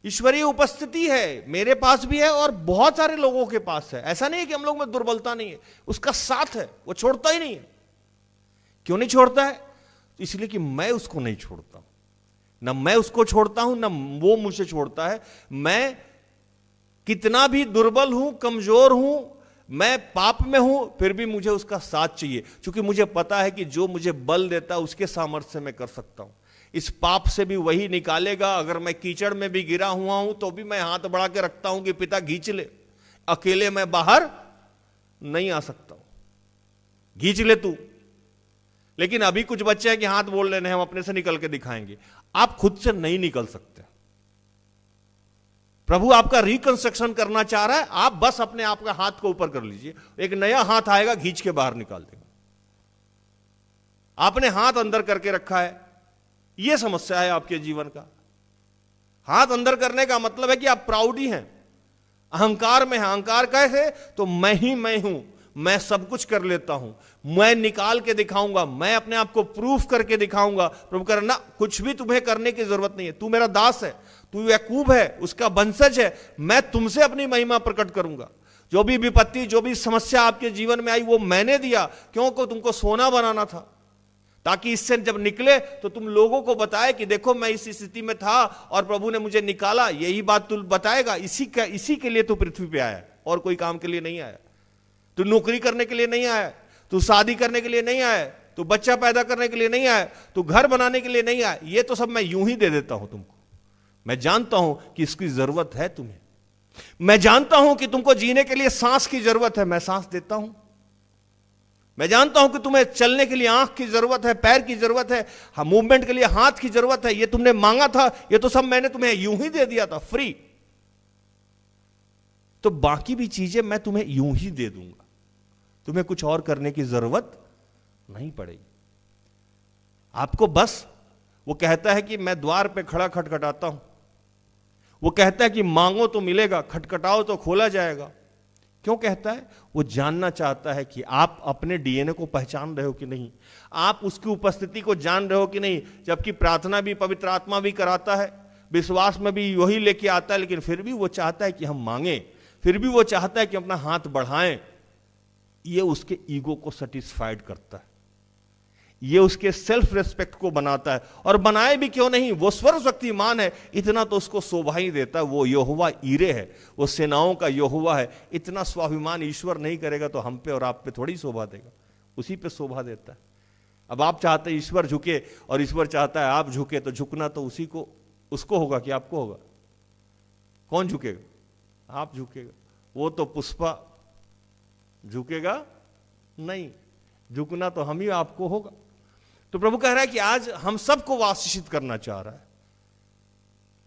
ईश्वरीय उपस्थिति है, मेरे पास भी है और बहुत सारे लोगों के पास है। ऐसा नहीं है कि हम लोग में दुर्बलता नहीं है, उसका साथ है, वो छोड़ता ही नहीं है। क्यों नहीं छोड़ता है? इसलिए कि मैं उसको नहीं छोड़ता हूं, ना मैं उसको छोड़ता हूं, ना वो मुझे छोड़ता है। मैं कितना भी दुर्बल हूं, कमजोर हूं, मैं पाप में हूं, फिर भी मुझे उसका साथ चाहिए, क्योंकि मुझे पता है कि जो मुझे बल देता है उसके सामर्थ्य से मैं कर सकता हूं। इस पाप से भी वही निकालेगा। अगर मैं कीचड़ में भी गिरा हुआ हूं तो भी मैं हाथ बढ़ा के रखता हूं कि पिता खींच ले, अकेले मैं बाहर नहीं आ सकता हूं, खींच ले तू। लेकिन अभी कुछ बच्चे हैं कि हाथ बोल लेने हम अपने से निकल के दिखाएंगे। आप खुद से नहीं निकल सकते। प्रभु आपका रिकंस्ट्रक्शन करना चाह रहा है, आप बस अपने आप का हाथ को ऊपर कर लीजिए, एक नया हाथ आएगा, खींच के बाहर निकाल देगा। आपने हाथ अंदर करके रखा है, यह समस्या है आपके जीवन का। हाथ अंदर करने का मतलब है कि आप प्राउडी हैं, अहंकार में हैं। अहंकार कैसे? तो मैं ही मैं हूं, मैं सब कुछ कर लेता हूं, मैं निकाल के दिखाऊंगा, मैं अपने आप को प्रूफ करके दिखाऊंगा। प्रभु कह रहा ना, कुछ भी तुम्हें करने की जरूरत नहीं है, तू मेरा दास है, तू याकूब है, उसका वंशज है, मैं तुमसे अपनी महिमा प्रकट करूंगा। जो भी विपत्ति, जो भी समस्या आपके जीवन में आई वो मैंने दिया, क्योंकि तुमको सोना बनाना था, ताकि इससे जब निकले तो तुम लोगों को बताए कि देखो मैं इस स्थिति में था और प्रभु ने मुझे निकाला। यही बात तू बताएगा। इसी के लिए तू पृथ्वी पे आया, और कोई काम के लिए नहीं आया। तू नौकरी करने के लिए नहीं आया, तू शादी करने के लिए नहीं आया, तू बच्चा पैदा करने के लिए नहीं आया, तू घर बनाने के लिए नहीं आया। ये तो सब मैं यूं ही दे देता हूं तुमको। मैं जानता हूं कि इसकी जरूरत है तुम्हें, मैं जानता हूं कि तुमको जीने के लिए सांस की जरूरत है, मैं सांस देता हूं। मैं जानता हूं कि तुम्हें चलने के लिए आंख की जरूरत है, पैर की जरूरत है, मूवमेंट के लिए हाथ की जरूरत है। ये तुमने मांगा था, ये तो सब मैंने तुम्हें यूं ही दे दिया था, फ्री। तो बाकी भी चीजें मैं तुम्हें यूं ही दे दूंगा, तुम्हें कुछ और करने की जरूरत नहीं पड़ेगी। आपको बस, वो कहता है कि मैं द्वार पे खड़ा खटखटाता हूं, वो कहता है कि मांगो तो मिलेगा, खटखटाओ तो खोला जाएगा। क्यों कहता है? वो जानना चाहता है कि आप अपने डीएनए को पहचान रहे हो कि नहीं, आप उसकी उपस्थिति को जान रहे हो कि नहीं। जबकि प्रार्थना भी पवित्र आत्मा भी कराता है, विश्वास में भी वही लेके आता है, लेकिन फिर भी वो चाहता है कि हम मांगे, फिर भी वो चाहता है कि अपना हाथ बढ़ाएं। ये उसके ईगो को सेटिस्फाइड करता है, ये उसके सेल्फ रेस्पेक्ट को बनाता है। और बनाए भी क्यों नहीं, वो सर्वशक्तिमान है, इतना तो उसको शोभा ही देता है। वो यहोवा ईरे है, वो सेनाओं का यहोवा है। इतना स्वाभिमान ईश्वर नहीं करेगा तो हम पे और आप पे थोड़ी शोभा देगा, उसी पे शोभा देता है। अब आप चाहते हैं ईश्वर झुके और ईश्वर चाहता है आप झुके, तो झुकना तो उसी को, उसको होगा कि आपको होगा? कौन झुकेगा? आप झुकेगा। वो तो पुष्पा झुकेगा नहीं, झुकना तो हम ही आपको होगा। तो प्रभु कह रहा है कि आज हम सबको आशीषित करना चाह रहा है,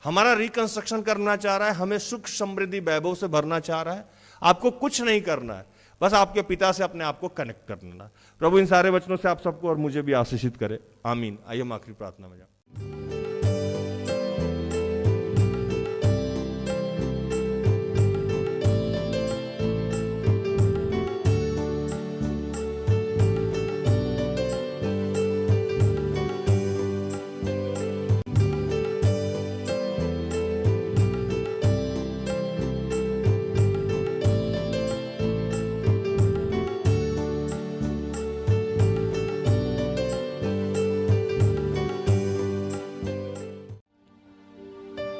हमारा रिकंस्ट्रक्शन करना चाह रहा है, हमें सुख समृद्धि वैभव से भरना चाह रहा है। आपको कुछ नहीं करना है, बस आपके पिता से अपने आप को कनेक्ट कर लेना। प्रभु इन सारे वचनों से आप सबको और मुझे भी आशीषित करे, आमीन। आइए हम आखिरी प्रार्थना में जाएं।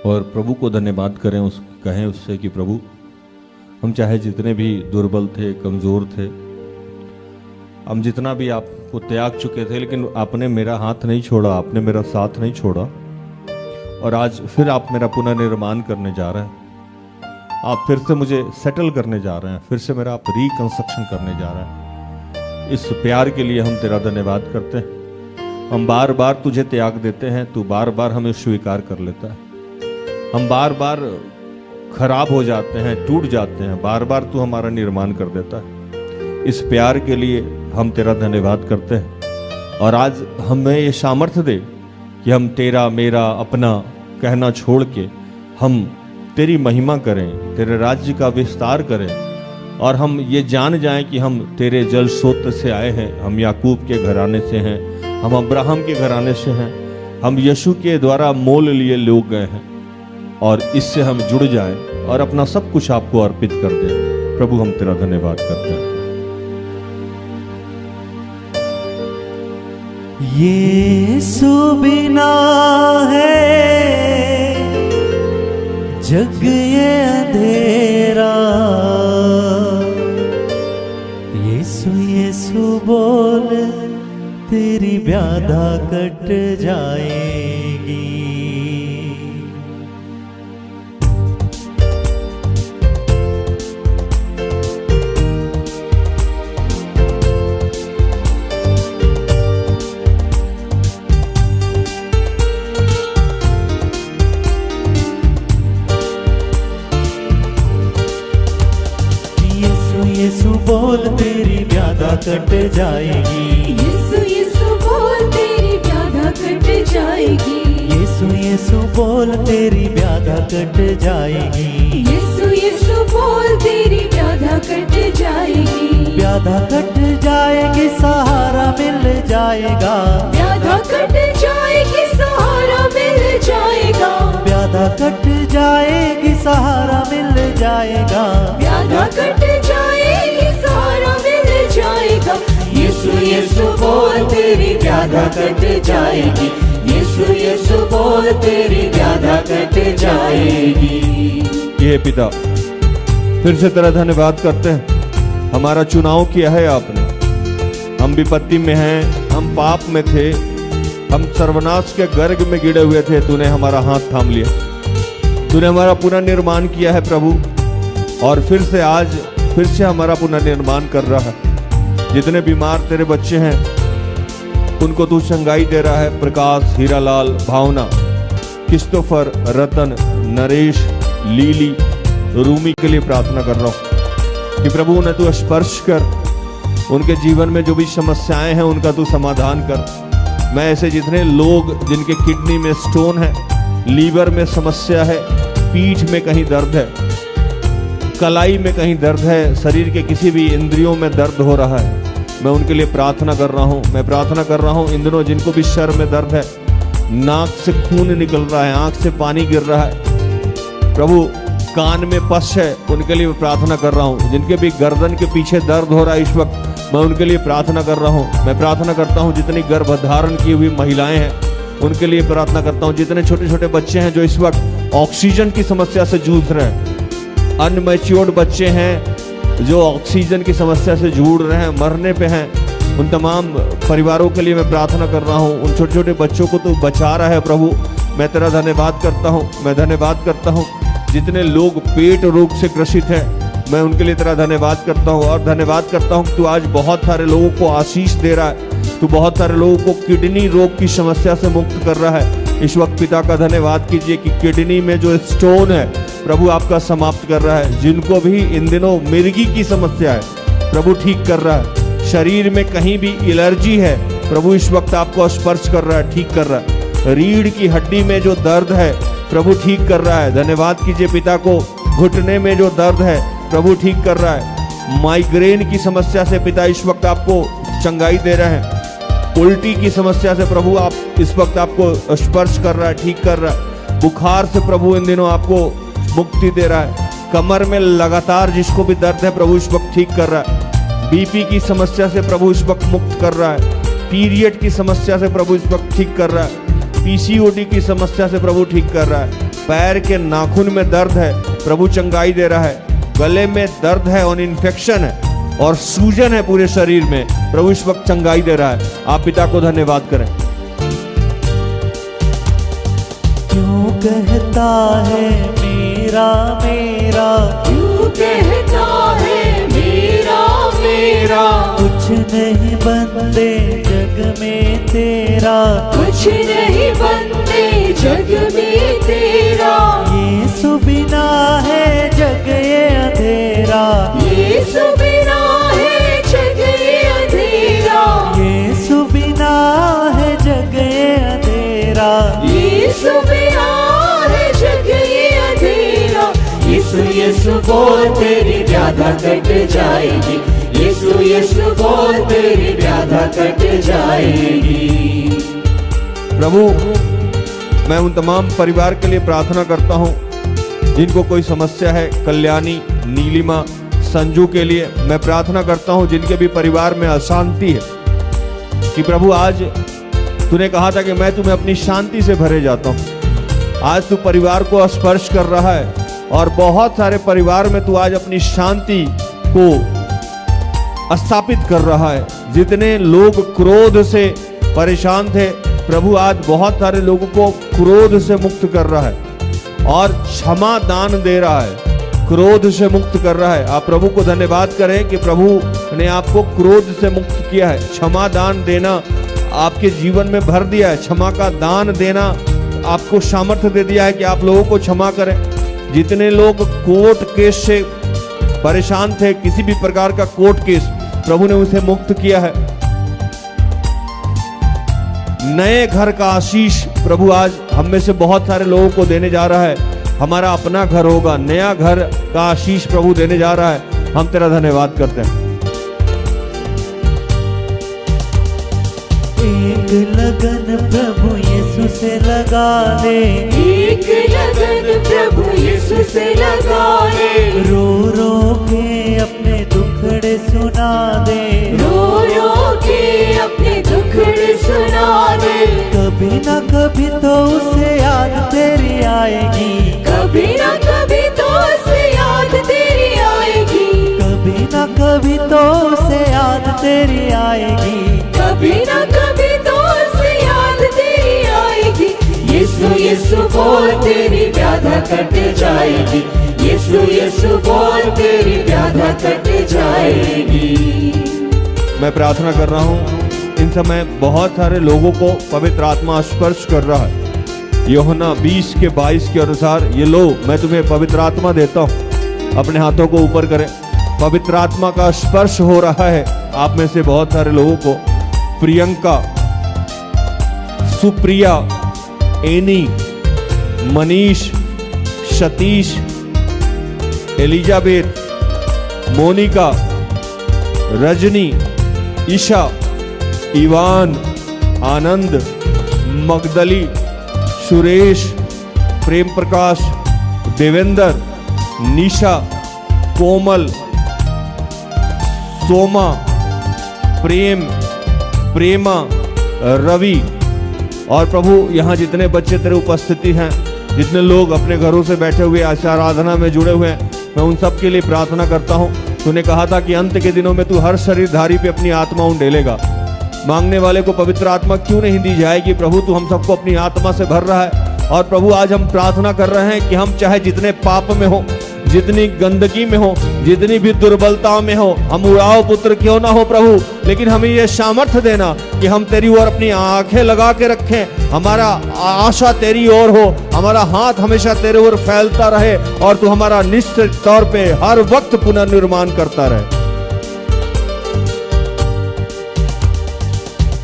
और प्रभु को धन्यवाद करें, कहें उससे कि प्रभु हम चाहे जितने भी दुर्बल थे, कमज़ोर थे, हम जितना भी आपको त्याग चुके थे, लेकिन आपने मेरा हाथ नहीं छोड़ा, आपने मेरा साथ नहीं छोड़ा। और आज फिर आप मेरा पुनर्निर्माण करने जा रहे हैं, आप फिर से मुझे सेटल करने जा रहे हैं, फिर से मेरा आप रिकंस्ट्रक्शन करने जा रहे हैं। इस प्यार के लिए हम तेरा धन्यवाद करते हैं। हम बार बार तुझे त्याग देते हैं, तू बार बार हमें स्वीकार कर लेता है। हम बार बार खराब हो जाते हैं, टूट जाते हैं, बार बार तू हमारा निर्माण कर देता है। इस प्यार के लिए हम तेरा धन्यवाद करते हैं। और आज हमें ये सामर्थ्य दे कि हम तेरा, मेरा, अपना कहना छोड़ के हम तेरी महिमा करें, तेरे राज्य का विस्तार करें, और हम ये जान जाएं कि हम तेरे जल स्रोत से आए हैं, हम याकूब के घराने से हैं, हम अब्राहम के घराने से हैं, हम यीशु के द्वारा मोल लिए लोग गए हैं, और इससे हम जुड़ जाएं और अपना सब कुछ आपको अर्पित कर दें। प्रभु हम तेरा धन्यवाद करते हैं। यीशु बिना है जग ये अंधेरा, यीशु यीशु बोल तेरी व्याधा कट जाएगी। यीशु बोल तेरी व्याधा कट जाएगी। यीशु यीशु बोल तेरी व्याधा कट जाएगी। यीशु यीशु बोल तेरी व्याधा कट जाएगी। यीशु यीशु बोल तेरी व्याधा कट जाएगी। व्याधा कट जाएगी, सहारा मिल जाएगा। व्याधा कट जाएगी, सहारा मिल जाएगा। व्याधा कट जाएगी, सहारा मिल जाएगा। व्याधा कट जाएगी, सहारा मिल जाएगा। यीशु यीशु बोल तेरी व्याधा कट जाएगी। यीशु यीशु बोल तेरी व्याधा कट जाएगी। ये पिता फिर से तेरा धन्यवाद करते हैं। हमारा चुनाव किया है आपने, हम विपत्ति में हैं, हम पाप में थे, हम सर्वनाश के गर्ग में गिरे हुए थे, तूने हमारा हाथ थाम लिया, तूने हमारा पुनर्निर्माण किया है प्रभु। और फिर से आज फिर से हमारा पुनर्निर्माण कर रहा है। जितने बीमार तेरे बच्चे हैं उनको तू चंगाई दे रहा है। प्रकाश, हीरालाल, भावना, क्रिस्टोफर, रतन, नरेश, लीली, रूमी के लिए प्रार्थना कर रहा हूँ कि प्रभु उन्हें तू स्पर्श कर, उनके जीवन में जो भी समस्याएं हैं उनका तू समाधान कर। मैं ऐसे जितने लोग जिनके किडनी में स्टोन है, लीवर में समस्या है, पीठ में कहीं दर्द है, कलाई में कहीं दर्द है, शरीर के किसी भी इंद्रियों में दर्द हो रहा है, मैं उनके लिए प्रार्थना कर रहा हूँ। मैं प्रार्थना कर रहा हूँ इन दिनों जिनको भी सर में दर्द है, नाक से खून निकल रहा है, आंख से पानी गिर रहा है, प्रभु कान में पस है, उनके लिए प्रार्थना कर रहा हूँ। जिनके भी गर्दन के पीछे दर्द हो रहा है इस वक्त, मैं उनके लिए प्रार्थना कर रहा हूँ। मैं प्रार्थना करता हूँ जितनी गर्भधारण की हुई महिलाएं हैं उनके लिए प्रार्थना करता हूँ। जितने छोटे छोटे बच्चे हैं जो इस वक्त ऑक्सीजन की समस्या से जूझ रहे हैं, अनमैच्योर्ड बच्चे हैं जो ऑक्सीजन की समस्या से जूझ रहे हैं, मरने पे हैं, उन तमाम परिवारों के लिए मैं प्रार्थना कर रहा हूँ। उन छोटे छोटे बच्चों को तो बचा रहा है प्रभु, मैं तेरा धन्यवाद करता हूँ। मैं धन्यवाद करता हूँ जितने लोग पेट रोग से ग्रसित हैं, मैं उनके लिए तेरा धन्यवाद करता हूँ। और धन्यवाद करता हूँ तू आज बहुत सारे लोगों को आशीष दे रहा है, तू बहुत सारे लोगों को किडनी रोग की समस्या से मुक्त कर रहा है। इस वक्त पिता का धन्यवाद कीजिए कि किडनी में जो स्टोन है प्रभु आपका समाप्त कर रहा है। जिनको भी इन दिनों मिर्गी की समस्या है प्रभु ठीक कर रहा है। शरीर में कहीं भी एलर्जी है प्रभु इस वक्त आपको स्पर्श कर रहा है, ठीक कर रहा है। रीढ़ की हड्डी में जो दर्द है प्रभु ठीक कर रहा है। धन्यवाद कीजिए पिता को। घुटने में जो दर्द है प्रभु ठीक कर रहा है। माइग्रेन की समस्या से पिता इस वक्त आपको चंगाई दे रहे हैं। उल्टी की समस्या से प्रभु आप इस वक्त आपको स्पर्श कर रहा है, ठीक कर रहा है। बुखार से प्रभु इन दिनों आपको मुक्ति दे रहा है। कमर में लगातार जिसको भी दर्द है प्रभु इस वक्त ठीक कर रहा है। बीपी की समस्या से प्रभु इस वक्त मुक्त कर रहा है। पीरियड की समस्या से प्रभु इस वक्त ठीक कर रहा है। पीसीओडी की समस्या से प्रभु ठीक कर रहा है। पैर के नाखून में दर्द है, प्रभु चंगाई दे रहा है। गले में दर्द है और इन्फेक्शन है और सूजन है पूरे शरीर में, प्रभु इस वक्त चंगाई दे रहा है। आप पिता को धन्यवाद करें। क्यों कहता है मेरा मेरा, क्यों कहता है मेरा मेरा, कुछ नहीं बंदे जग में तेरा, कुछ नहीं बंदे जग में तेरा। यीशु बिना है जग ये अंधेरा, यीशु बिना है जग ये अंधेरा, यीशु बिना है जग ये अंधेरा, यीशु बिना है जग ये अंधेरा। यीशु यीशु बोल तेरी व्याधा कट जाएगी, यीशु यीशु बोल तेरी व्याधा कट जाएगी। प्रभु मैं उन तमाम परिवार के लिए प्रार्थना करता हूँ जिनको कोई समस्या है, कल्याणी, नीलिमा, संजू के लिए मैं प्रार्थना करता हूँ जिनके भी परिवार में अशांति है, कि प्रभु आज तूने कहा था कि मैं तुम्हें अपनी शांति से भरे जाता हूँ। आज तू परिवार को स्पर्श कर रहा है और बहुत सारे परिवार में तू आज अपनी शांति को स्थापित कर रहा है। जितने लोग क्रोध से परेशान थे, प्रभु आज बहुत सारे लोगों को क्रोध से मुक्त कर रहा है और क्षमा दान दे रहा है, क्रोध से मुक्त कर रहा है। आप प्रभु को धन्यवाद करें कि प्रभु ने आपको क्रोध से मुक्त किया है। क्षमा दान देना आपके जीवन में भर दिया है, क्षमा का दान देना आपको सामर्थ्य दे दिया है कि आप लोगों को क्षमा करें। जितने लोग कोर्ट केस से परेशान थे, किसी भी प्रकार का कोर्ट केस, प्रभु ने उसे मुक्त किया है। नए घर का आशीष प्रभु आज हम में से बहुत सारे लोगों को देने जा रहा है। हमारा अपना घर होगा, नया घर का आशीष प्रभु देने जा रहा है। हम तेरा धन्यवाद करते हैं। एक लगन प्रभु यीशु से लगा ले, एक लगन प्रभु यीशु से लगा ले, रो रो के अपने दुखड़े सुना दे, रो रो के अपने दुखड़े सुना दे। कभी न कभी तो उसे याद तेरी आएगी, कभी ना कभी तो उसे याद तेरी आएगी, कभी न कभी तो उसे याद तेरी आएगी, कभी ना कभी तो उसे याद तेरी आएगी। यीशु यीशु बोल तेरी व्याधा कट जाएगी, यीशु यीशु बोल तेरी व्याधा कट जाएगी। मैं प्रार्थना कर रहा हूँ, इन समय बहुत सारे लोगों को पवित्र आत्मा स्पर्श कर रहा है। यूहन्ना 20:22 के अनुसार, ये लो मैं तुम्हें पवित्र आत्मा देता हूँ। अपने हाथों को ऊपर करें। पवित्र आत्मा का स्पर्श हो रहा है आप में से बहुत सारे लोगों को। Priyanka, Supriya, Annie, Manish, Satish, Elizabeth, Monica, Rajni, Isha, Ivan, Anand, Magdalene, Suresh, Prem Prakash, Devendra, Nisha, Komal, Soma, Prem, Prema, Ravi और प्रभु यहाँ जितने बच्चे तेरे उपस्थिति हैं, जितने लोग अपने घरों से बैठे हुए आशा आराधना में जुड़े हुए हैं, मैं उन सब के लिए प्रार्थना करता हूँ। तूने कहा था कि अंत के दिनों में तू हर शरीरधारी पे अपनी आत्मा उंडेलेगा। मांगने वाले को पवित्र आत्मा क्यों नहीं दी जाएगी? प्रभु तू हम सबको अपनी आत्मा से भर रहा है। और प्रभु आज हम प्रार्थना कर रहे हैं कि हम चाहे जितने पाप में हो, जितनी गंदगी में हो, जितनी भी दुर्बलता में हो, हम उड़ाव पुत्र क्यों ना हो प्रभु, लेकिन हमें ये सामर्थ्य देना कि हम तेरी ओर अपनी आंखें लगा के रखें, हमारा आशा तेरी ओर हो, हमारा हाथ हमेशा तेरे ओर फैलता रहे और तू हमारा निश्चित तौर पे हर वक्त पुनर्निर्माण करता रहे।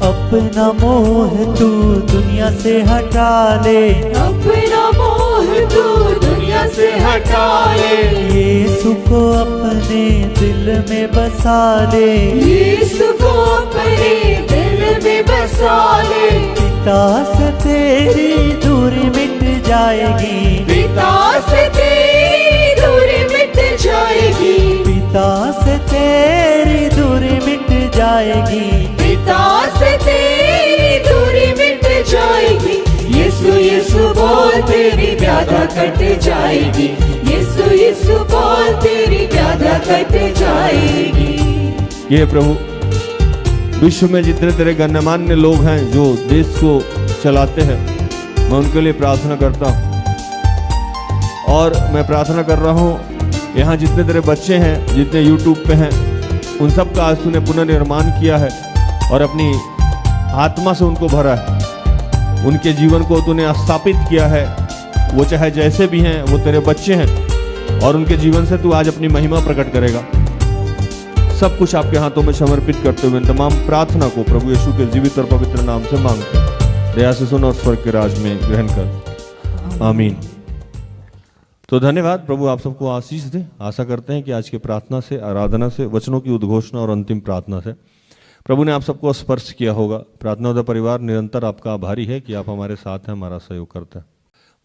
अपना मोह तू दुनिया से हटा ले, अपना मोह तू दुनिया से हटा ले, यीशु को अपने दिल में बसा ले, यीशु को अपने दिल में बसा ले। पिता से तेरी दूरी मिट जाएगी, पिता से तेरी दूरी मिट जाएगी, पिता से तेरी दूरी मिट जाएगी, पिता से तेरी दूरी मिट जाएगी। यीशु यीशु बोल तेरी व्याधा कट जाएगी, यीशु यीशु बोल तेरी व्याधा कट जाएगी। ये प्रभु विश्व में जितने तेरे गण्यमान्य लोग हैं जो देश को चलाते हैं, मैं उनके लिए प्रार्थना करता हूँ। और मैं प्रार्थना कर रहा हूँ यहाँ जितने तेरे बच्चे हैं, जितने YouTube पे हैं, उन सब का आज तूने पुनर्निर्माण किया है और अपनी आत्मा से उनको भरा है। उनके जीवन को तूने स्थापित किया है। वो चाहे जैसे भी हैं, वो तेरे बच्चे हैं और उनके जीवन से तू आज अपनी महिमा प्रकट करेगा। सब कुछ आपके हाथों में समर्पित करते हुए तमाम प्रार्थना को प्रभु यीशु के जीवित और पवित्र नाम से मांगते हैं। दया से सुन और स्वर्ग के राज में ग्रहण कर, आमीन। तो धन्यवाद। प्रभु आप सबको आशीष दे। आशा करते हैं कि आज के प्रार्थना से, आराधना से, वचनों की उद्घोषणा और अंतिम प्रार्थना से प्रभु ने आप सबको स्पर्श किया होगा। प्रार्थना परिवार निरंतर आपका आभारी है कि आप हमारे साथ हैं, हमारा सहयोग करते हैं।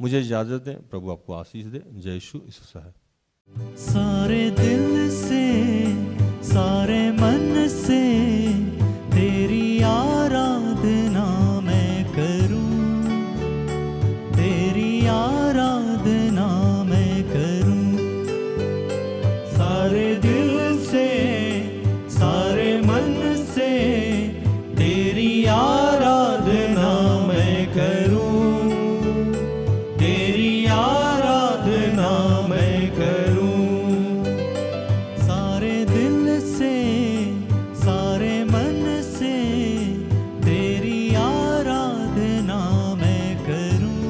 मुझे इजाजत दें। प्रभु आपको आशीष दे। जय यीशु सहाय। सारे दिल से, सारे मन से तेरी आराधना मैं करूं, तेरी आराधना मैं करूं। सारे दिल से, सारे मन से तेरी आराधना मैं करूं, तेरी आराधना मैं करूं। सारे दिल से, सारे मन से तेरी आराधना मैं करूं,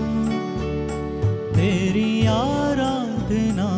तेरी आराधना